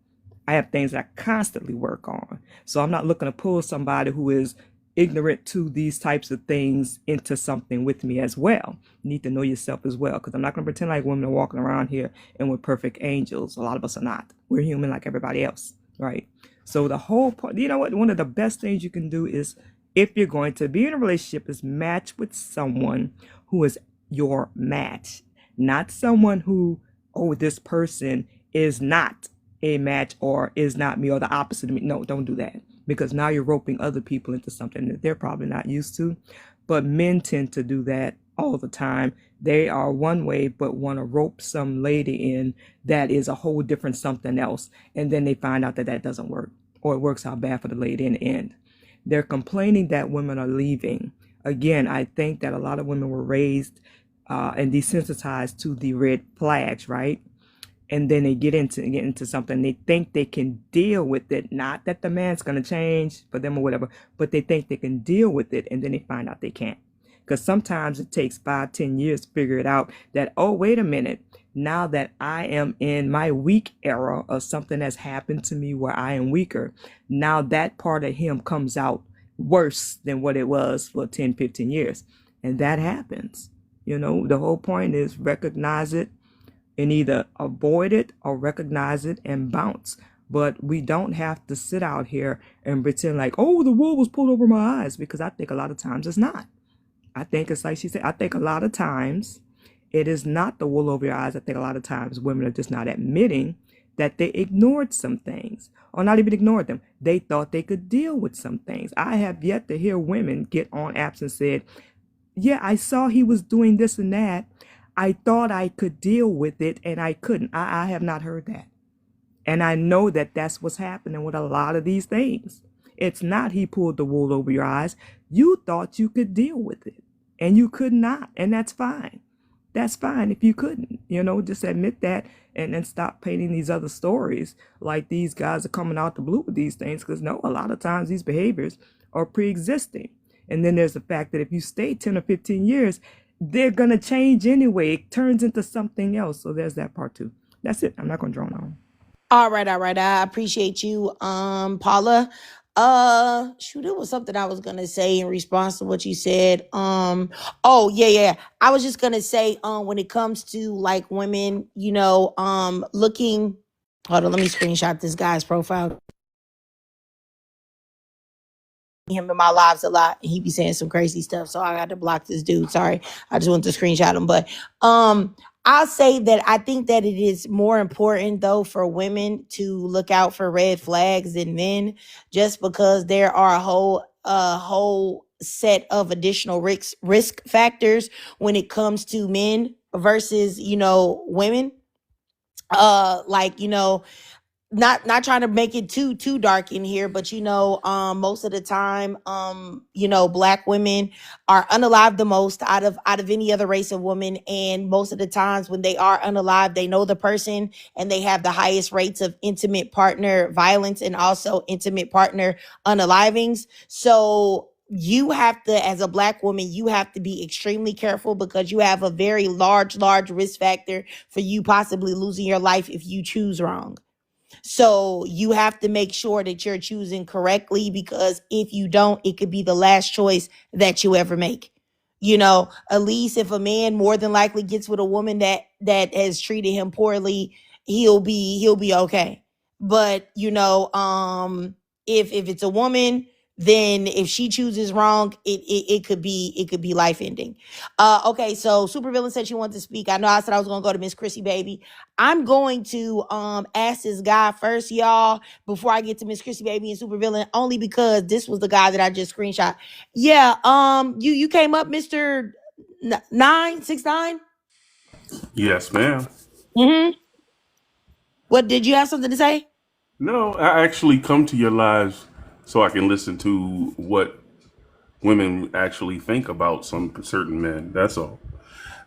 I have things that I constantly work on. So I'm not looking to pull somebody who is ignorant to these types of things into something with me as well. You need to know yourself as well, because I'm not going to pretend like women are walking around here and we're perfect angels. A lot of us are not. We're human like everybody else, right? So the whole point, what? One of the best things you can do is, if you're going to be in a relationship, is match with someone who is your match, not someone who, oh, this person is not a match or is not me or the opposite of me. No, don't do that, because now you're roping other people into something that they're probably not used to. But men tend to do that all the time. They are one way, but want to rope some lady in that is a whole different something else. And then they find out that that doesn't work, or it works out bad for the lady in the end. They're complaining that women are leaving. Again, I think that a lot of women were raised and desensitized to the red flags, right? and then they get into something. They think they can deal with it. Not that the man's gonna change for them or whatever, but they think they can deal with it, and then they find out they can't. Because sometimes it takes 5-10 years to figure it out that, oh, wait a minute, now that I am in my weak era of something that's happened to me where I am weaker, now that part of him comes out worse than what it was for 10-15 years. And that happens. The whole point is recognize it and either avoid it or recognize it and bounce. But we don't have to sit out here and pretend like, oh, the wool was pulled over my eyes, because I think a lot of times it's not. I think it's like she said, I think a lot of times it is not the wool over your eyes. I think a lot of times women are just not admitting that they ignored some things, or not even ignored them. They thought they could deal with some things. I have yet to hear women get on apps and said, yeah, I saw he was doing this and that. I thought I could deal with it and I couldn't. I have not heard that. And I know that that's what's happening with a lot of these things. It's not he pulled the wool over your eyes. You thought you could deal with it and you could not. And that's fine. That's fine if you couldn't, just admit that and then stop painting these other stories like these guys are coming out the blue with these things. Because no, a lot of times these behaviors are pre-existing. And then there's the fact that if you stay 10 or 15 years, they're going to change anyway. It turns into something else. So there's that part too. That's it. I'm not going to drone on. All right. I appreciate you, Paula. Shoot, it was something I was gonna say in response to what you said. Oh yeah. I was just gonna say, when it comes to like women, looking. Hold on, let me screenshot this guy's profile. Him in my lives a lot, and he be saying some crazy stuff, so I got to block this dude. Sorry, I just wanted to screenshot him. But I'll say that I think that it is more important though for women to look out for red flags than men, just because there are a whole set of additional risk factors when it comes to men versus women. Not trying to make it too dark in here, but most of the time, Black women are unalived the most out of any other race of women, and most of the times when they are unalived, they know the person, and they have the highest rates of intimate partner violence and also intimate partner unalivings. So you have to, as a Black woman, you have to be extremely careful, because you have a very large risk factor for you possibly losing your life if you choose wrong. So you have to make sure that you're choosing correctly, because if you don't, it could be the last choice that you ever make. At least if a man more than likely gets with a woman that has treated him poorly, he'll be okay. But if it's a woman, then if she chooses wrong, it could be life ending. Okay, so Supervillain said she wanted to speak. I know I said I was gonna go to Miss Chrissy Baby. I'm going to ask this guy first, y'all, before I get to Miss Chrissy Baby and Supervillain, only because this was the guy that I just screenshot. Yeah, you came up, Mr. 969. Yes, ma'am. Mm-hmm. What, did you have something to say? No, I actually come to your lives so I can listen to what women actually think about some certain men. That's all.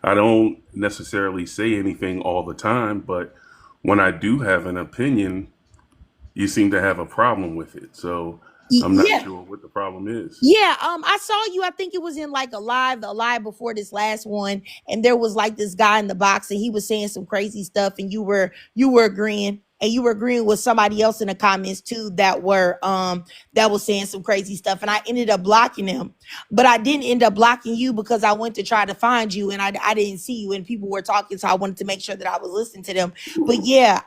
I don't necessarily say anything all the time, but when I do have an opinion, you seem to have a problem with it. So I'm not Yeah. sure what the problem is. Yeah, I saw you. I think it was in like a live before this last one, and there was like this guy in the box, and he was saying some crazy stuff, and you were agreeing, and you were agreeing with somebody else in the comments too that was saying some crazy stuff, and I ended up blocking him, but I didn't end up blocking you because I went to try to find you, and I didn't see you, and people were talking, so I wanted to make sure that I was listening to them. But yeah,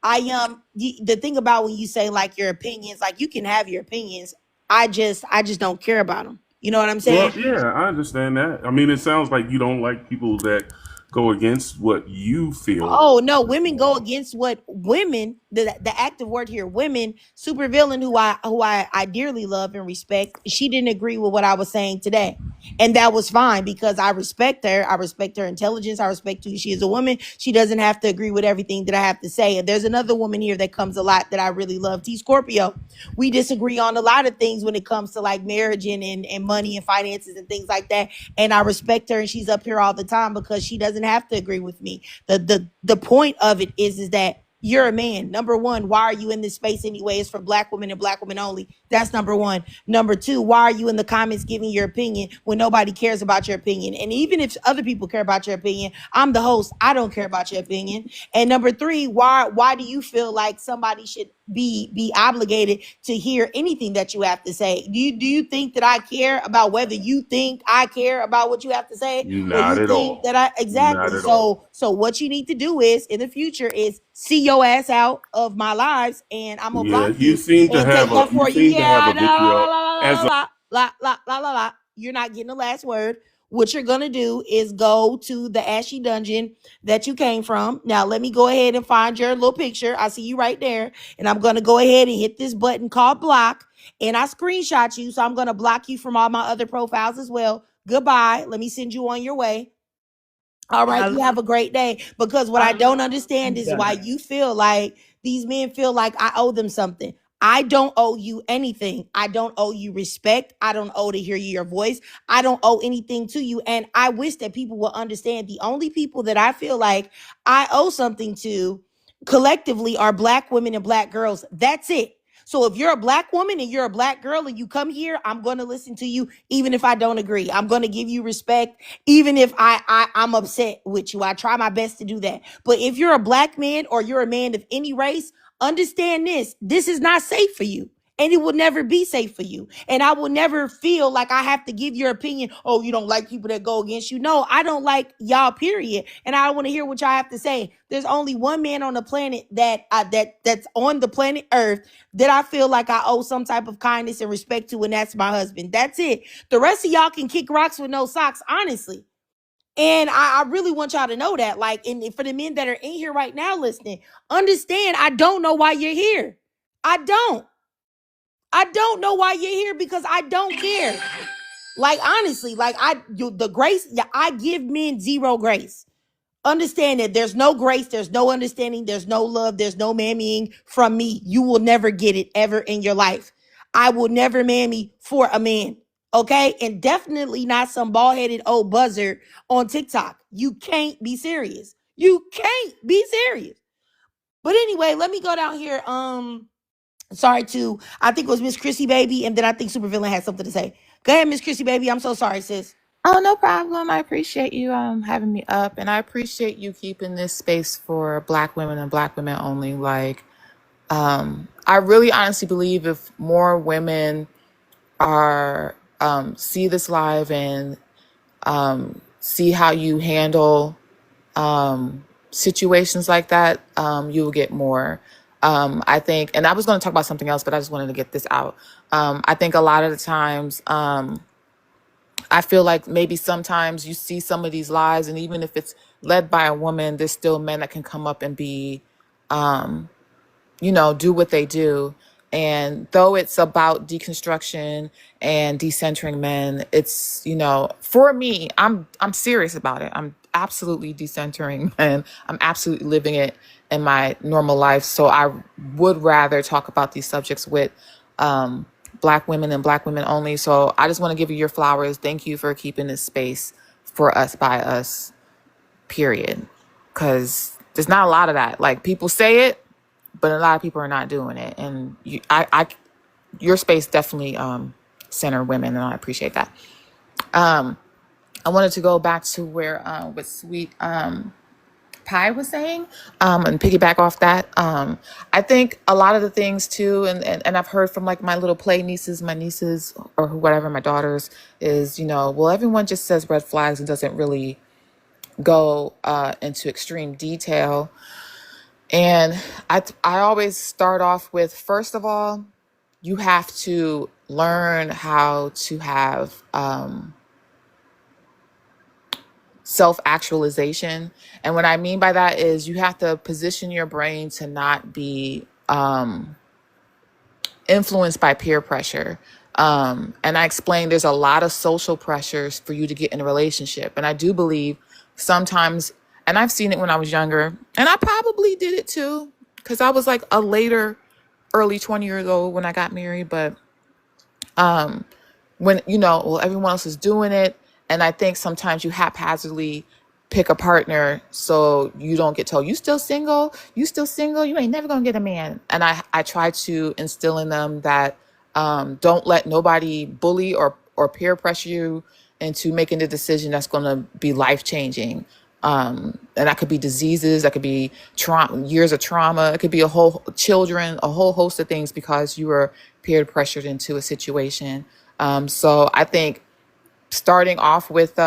the thing about when you say like your opinions, like you can have your opinions. I just don't care about them. You know what I'm saying? Well, yeah, I understand that. I mean, it sounds like you don't like people that go against what you feel. Oh no, women go against what women, the active word here, women. Supervillain, who I dearly love and respect, she didn't agree with what I was saying today, and that was fine because I respect her. I respect her intelligence. I respect who she is, a woman. She doesn't have to agree with everything that I have to say. And there's another woman here that comes a lot that I really love, T Scorpio. We disagree on a lot of things when it comes to like marriage and money and finances and things like that. And I respect her, and she's up here all the time because she doesn't doesn't have to agree with me. The point of it is that you're a man. Number one, why are you in this space anyway? It's for black women and black women only. That's number one. Number two, why are you in the comments giving your opinion when nobody cares about your opinion? And even if other people care about your opinion, I'm the host. I don't care about your opinion. And number three, why do you feel like somebody should be obligated to hear anything that you have to say? Do you think that I care about whether you think I care about what you have to say, or Not you at think all. that I Not exactly? at all. So what you need to do is in the future is see your ass out of my lives, and I'm gonna Yeah, block you and take that you for you. seem to have Yeah, a la la la vitriol la as a la la la la la la. You're not getting the last word. What you're gonna do is go to the ashy dungeon that you came from. Now let me go ahead and find your little picture. I see you right there, and I'm gonna go ahead and hit this button called block, and I screenshot you, so I'm gonna block you from all my other profiles as well. Goodbye. Let me send you on your way. All right, I you have a great day. Because what I don't understand is why you feel like these men feel like I owe them something. I don't owe you anything. I don't owe you respect. I don't owe to hear your voice. I don't owe anything to you. And I wish that people will understand the only people that I feel like I owe something to collectively are black women and black girls. That's it. So if you're a black woman and you're a black girl and you come here, I'm going to listen to you even if I don't agree. I'm going to give you respect even if I'm upset with you. I try my best to do that. But if you're a black man or you're a man of any race, understand this. This is not safe for you. And it will never be safe for you. And I will never feel like I have to give your opinion. Oh, you don't like people that go against you. No, I don't like y'all, period. And I don't want to hear what y'all have to say. There's only one man on the planet that's on the planet Earth that I feel like I owe some type of kindness and respect to, and that's my husband. That's it. The rest of y'all can kick rocks with no socks, honestly. And I really want y'all to know that. Like, and for the men that are in here right now listening, understand I don't know why you're here. I don't. I don't know why you're here because I don't care. Like, honestly, like the grace, yeah, I give men zero grace. Understand that there's no grace, there's no understanding, there's no love, there's no mammying from me. You will never get it ever in your life. I will never mammy for a man. Okay. And definitely not some bald-headed old buzzard on TikTok. You can't be serious. You can't be serious. But anyway, let me go down here. Sorry to, I think it was Miss Chrissy Baby, and then I think Supervillain had something to say. Go ahead, Miss Chrissy Baby. I'm so sorry, sis. Oh, no problem. I appreciate you having me up, and I appreciate you keeping this space for Black women and Black women only. Like, I really honestly believe if more women are see this live and see how you handle situations like that, you will get more. I think, and I was going to talk about something else, but I just wanted to get this out. I think a lot of the times, I feel like maybe sometimes you see some of these lives, and even if it's led by a woman, there's still men that can come up and be, do what they do. And though it's about deconstruction and decentering men, it's, for me, I'm serious about it. I'm absolutely decentering men. I'm absolutely living it in my normal life. So I would rather talk about these subjects with Black women and Black women only. So I just want to give you your flowers. Thank you for keeping this space for us, by us, period. Because there's not a lot of that. Like, people say it, but a lot of people are not doing it. And your space definitely center women, and I appreciate that. I wanted to go back to where what Sweet Pie was saying, and piggyback off that. I think a lot of the things too, and I've heard from like my little play nieces, my nieces, or whatever, my daughters, is, well, everyone just says red flags and doesn't really go into extreme detail. And I always start off with, first of all, you have to learn how to have self-actualization. And what I mean by that is you have to position your brain to not be influenced by peer pressure. And I explained there's a lot of social pressures for you to get in a relationship. And I do believe sometimes, and I've seen it when I was younger, and I probably did it too, because I was like early 20 years old when I got married. But when, everyone else is doing it. And I think sometimes you haphazardly pick a partner so you don't get told, you still single, you ain't never gonna get a man. And I try to instill in them that don't let nobody bully or peer pressure you into making the decision that's gonna be life changing. And that could be diseases, that could be years of trauma, it could be a whole host of things because you were peer pressured into a situation. So I think starting off with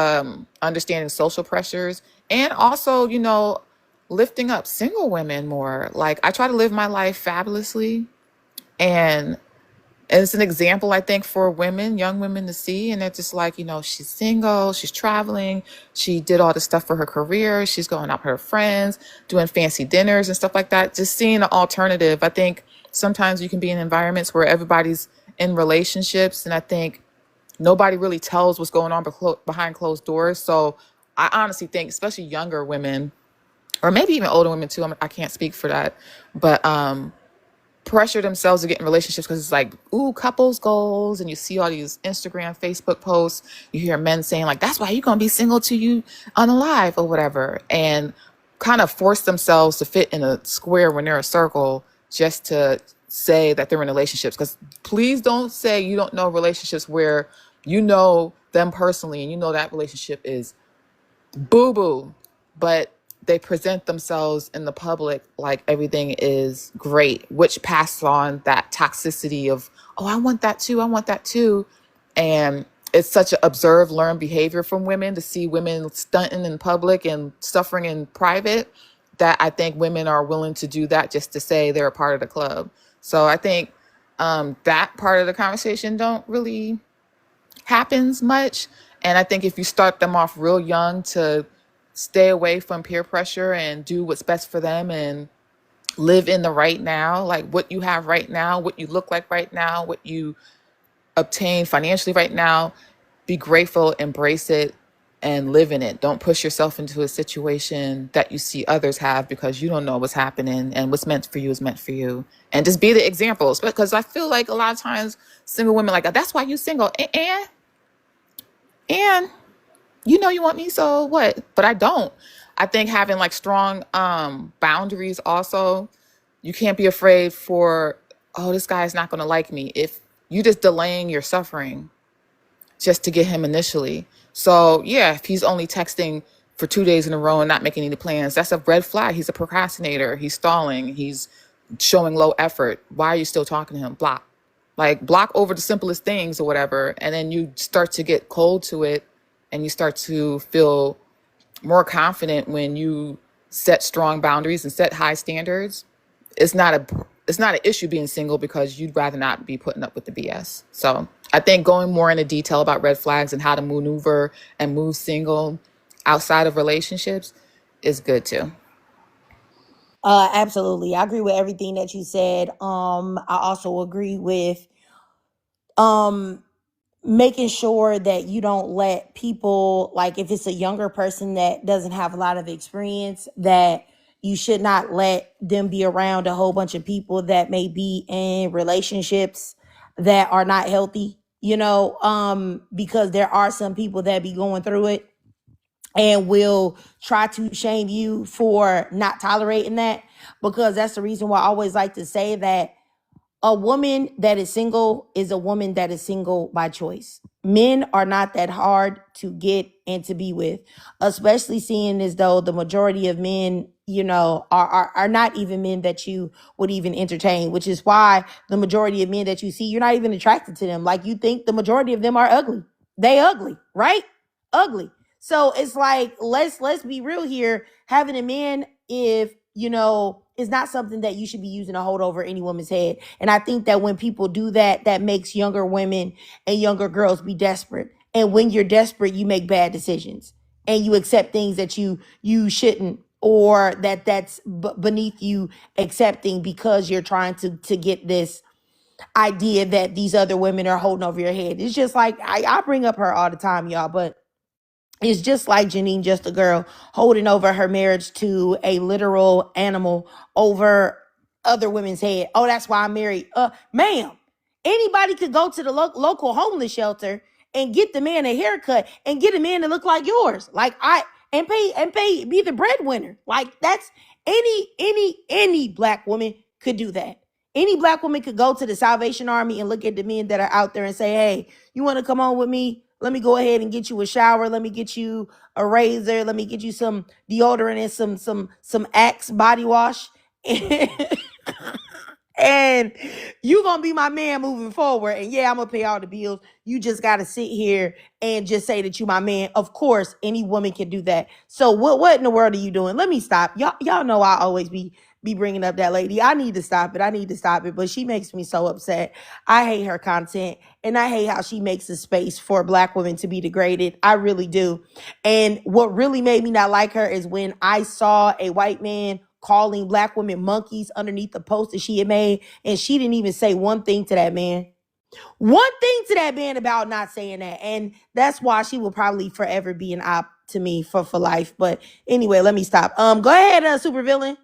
understanding social pressures and also, lifting up single women more. Like I try to live my life fabulously, and it's an example, I think, for women, young women to see. And they're just like, she's single, she's traveling, she did all this stuff for her career, she's going out with her friends, doing fancy dinners and stuff like that. Just seeing an alternative. I think sometimes you can be in environments where everybody's in relationships, and I think nobody really tells what's going on behind closed doors. So I honestly think, especially younger women, or maybe even older women too, I can't speak for that, but pressure themselves to get in relationships because it's like, ooh, couples goals. And you see all these Instagram, Facebook posts. You hear men saying like, that's why you're going to be single till you unalive or whatever. And kind of force themselves to fit in a square when they're a circle just to say that they're in relationships. Because please don't say you don't know relationships where you know them personally and you know that relationship is boo-boo, but they present themselves in the public like everything is great, which passes on that toxicity of, oh, I want that too. And it's such an observed, learned behavior from women to see women stunting in public and suffering in private, that I think women are willing to do that just to say they're a part of the club. So I think that part of the conversation don't really happens much. And I think if you start them off real young to stay away from peer pressure and do what's best for them and live in the right now, like what you have right now, what you look like right now, what you obtain financially right now, be grateful, embrace it, and live in it. Don't push yourself into a situation that you see others have because you don't know what's happening, and what's meant for you is meant for you. And just be the examples, because I feel like a lot of times single women like, that's why you single. And you want me, so what? But I don't. I think having like strong boundaries also, you can't be afraid for, oh, this guy is not going to like me. If you just delaying your suffering just to get him initially. So yeah, if he's only texting for 2 days in a row and not making any plans, that's a red flag. He's a procrastinator. He's stalling. He's showing low effort. Why are you still talking to him? Block. Like block over the simplest things or whatever. And then you start to get cold to it, and you start to feel more confident when you set strong boundaries and set high standards. It's not an issue being single because you'd rather not be putting up with the BS. So I think going more into detail about red flags and how to maneuver and move single outside of relationships is good too. Absolutely. I agree with everything that you said. I also agree with making sure that you don't let people, like if it's a younger person that doesn't have a lot of experience, that you should not let them be around a whole bunch of people that may be in relationships that are not healthy, because there are some people that be going through it and will try to shame you for not tolerating that, because that's the reason why I always like to say that a woman that is single is a woman that is single by choice. Men are not that hard to get and to be with, especially seeing as though the majority of men, are not even men that you would even entertain, which is why the majority of men that you see, you're not even attracted to them. Like, you think the majority of them are ugly. They ugly, right? Ugly. So it's like, let's be real here. Having a man, is not something that you should be using to hold over any woman's head. And I think that when people do that, that makes younger women and younger girls be desperate. And when you're desperate, you make bad decisions and you accept things that you shouldn't, or that's beneath you accepting, because you're trying to get this idea that these other women are holding over your head. It's just like, I bring up her all the time, y'all, but it's just like Janine, just a girl, holding over her marriage to a literal animal over other women's head. Oh, that's why I'm married. Ma'am, anybody could go to the local homeless shelter and get the man a haircut and get a man to look like yours. be the breadwinner. Like that's any black woman could do that. Any black woman could go to the Salvation Army and look at the men that are out there and say, hey, you want to come on with me? Let me go ahead and get you a shower. Let me get you a razor. Let me get you some deodorant and some Axe body wash. And you gonna be my man moving forward. And yeah, I'm gonna pay all the bills. You just gotta sit here and just say that you my man. Of course, any woman can do that. So what in the world are you doing? Let me stop. Y'all know I always be bringing up that lady. I need to stop it. But she makes me so upset. I hate her content, and I hate how she makes a space for black women to be degraded. I really do. And what really made me not like her is when I saw a white man calling black women monkeys underneath the post that she had made, and she didn't even say one thing to that man. One thing to that man about not saying that. And that's why she will probably forever be an op to me for life. But anyway, let me stop. Go ahead, supervillain.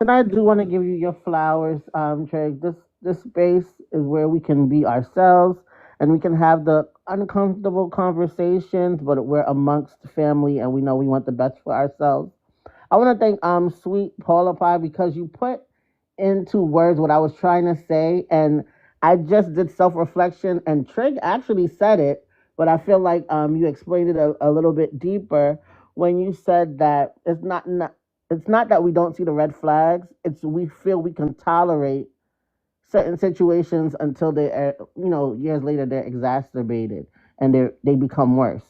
And I do want to give you your flowers, Trey. This space is where we can be ourselves and we can have the uncomfortable conversations, but we're amongst family and we know we want the best for ourselves. I want to thank sweet Paula Pie because you put into words what I was trying to say, and I just did self reflection, and Trig actually said it, but I feel like you explained it a little bit deeper when you said that it's not that we don't see the red flags. It's we feel we can tolerate certain situations until they are, years later they're exacerbated and they become worse.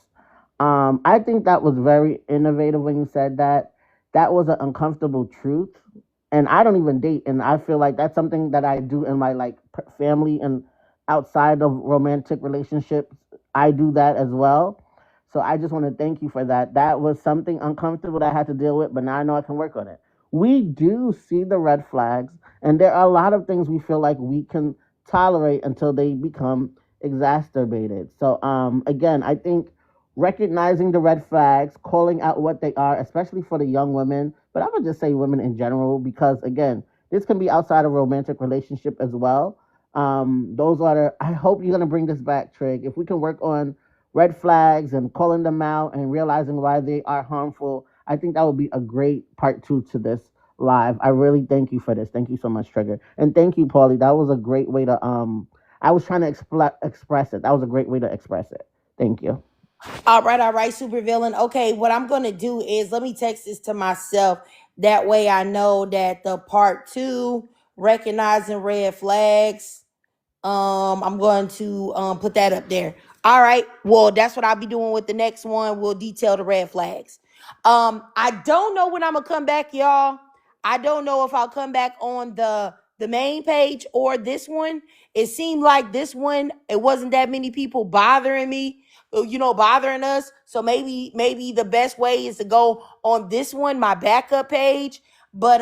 I think that was very innovative when you said that. That was an uncomfortable truth. And I don't even date, and I feel like that's something that I do in my family and outside of romantic relationships. I do that as well. So I just want to thank you for that. That was something uncomfortable that I had to deal with, but now I know I can work on it. We do see the red flags, and there are a lot of things we feel like we can tolerate until they become exacerbated. So again, I think recognizing the red flags, calling out what they are, especially for the young women, but I would just say women in general, because again, this can be outside of romantic relationship as well. I hope you're going to bring this back, Trig. If we can work on red flags and calling them out and realizing why they are harmful, I think that would be a great part 2 to this live. I really thank you for this. Thank you so much, Trigger. And thank you, Paulie. That was a great way to, I was trying to express it. That was a great way to express it. Thank you. All right, supervillain. Okay, what I'm going to do is let me text this to myself. That way I know that the part 2, recognizing red flags, I'm going to put that up there. All right. Well, that's what I'll be doing with the next one. We'll detail the red flags. I don't know when I'm gonna come back, y'all. I don't know if I'll come back on the main page or this one. It seemed like this one, it wasn't that many people bothering me, bothering us. So maybe the best way is to go on this one, my backup page. But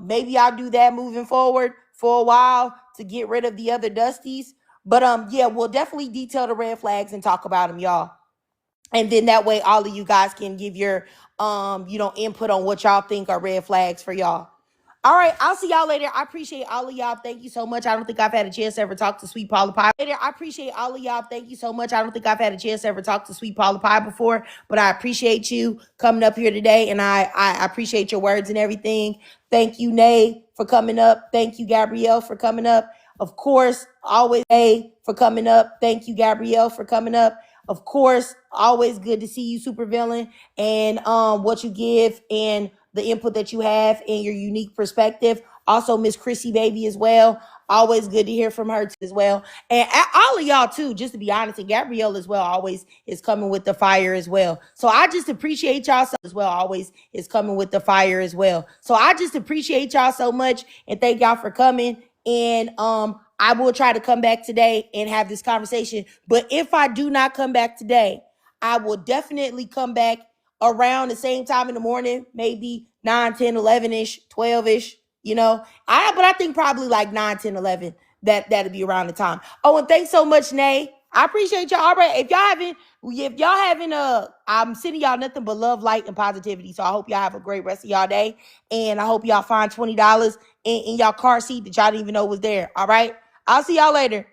maybe I'll do that moving forward for a while to get rid of the other dusties. But yeah, we'll definitely detail the red flags and talk about them, y'all. And then that way all of you guys can give your input on what y'all think are red flags for y'all. All right, I'll see y'all later. I appreciate all of y'all. Thank you so much. I don't think I've had a chance to ever talk to Sweet Paula Pie. I appreciate all of y'all. Thank you so much. I don't think I've had a chance to ever talk to Sweet Paula Pie before, but I appreciate you coming up here today, and I appreciate your words and everything. Thank you, Nay, for coming up. Thank you, Gabrielle, for coming up. Of course, always Nay for coming up. Thank you, Gabrielle, for coming up. Of course, always good to see you, supervillain, and what you give and the input that you have and your unique perspective. Also, Miss Chrissy Baby as well. Always good to hear from her as well. And all of y'all too, just to be honest, and Gabrielle as well always is coming with the fire as well. So I just appreciate y'all so as well, always is coming with the fire as well. So I just appreciate y'all so much and thank y'all for coming. And I will try to come back today and have this conversation. But if I do not come back today, I will definitely come back around the same time in the morning, maybe 9, 10, 11-ish, 12-ish, but I think probably like 9, 10, 11, that'll be around the time. Oh, and thanks so much, Nay. I appreciate y'all. All right, if y'all haven't, I'm sending y'all nothing but love, light, and positivity. So I hope y'all have a great rest of y'all day. And I hope y'all find $20 in y'all car seat that y'all didn't even know was there. All right. I'll see y'all later.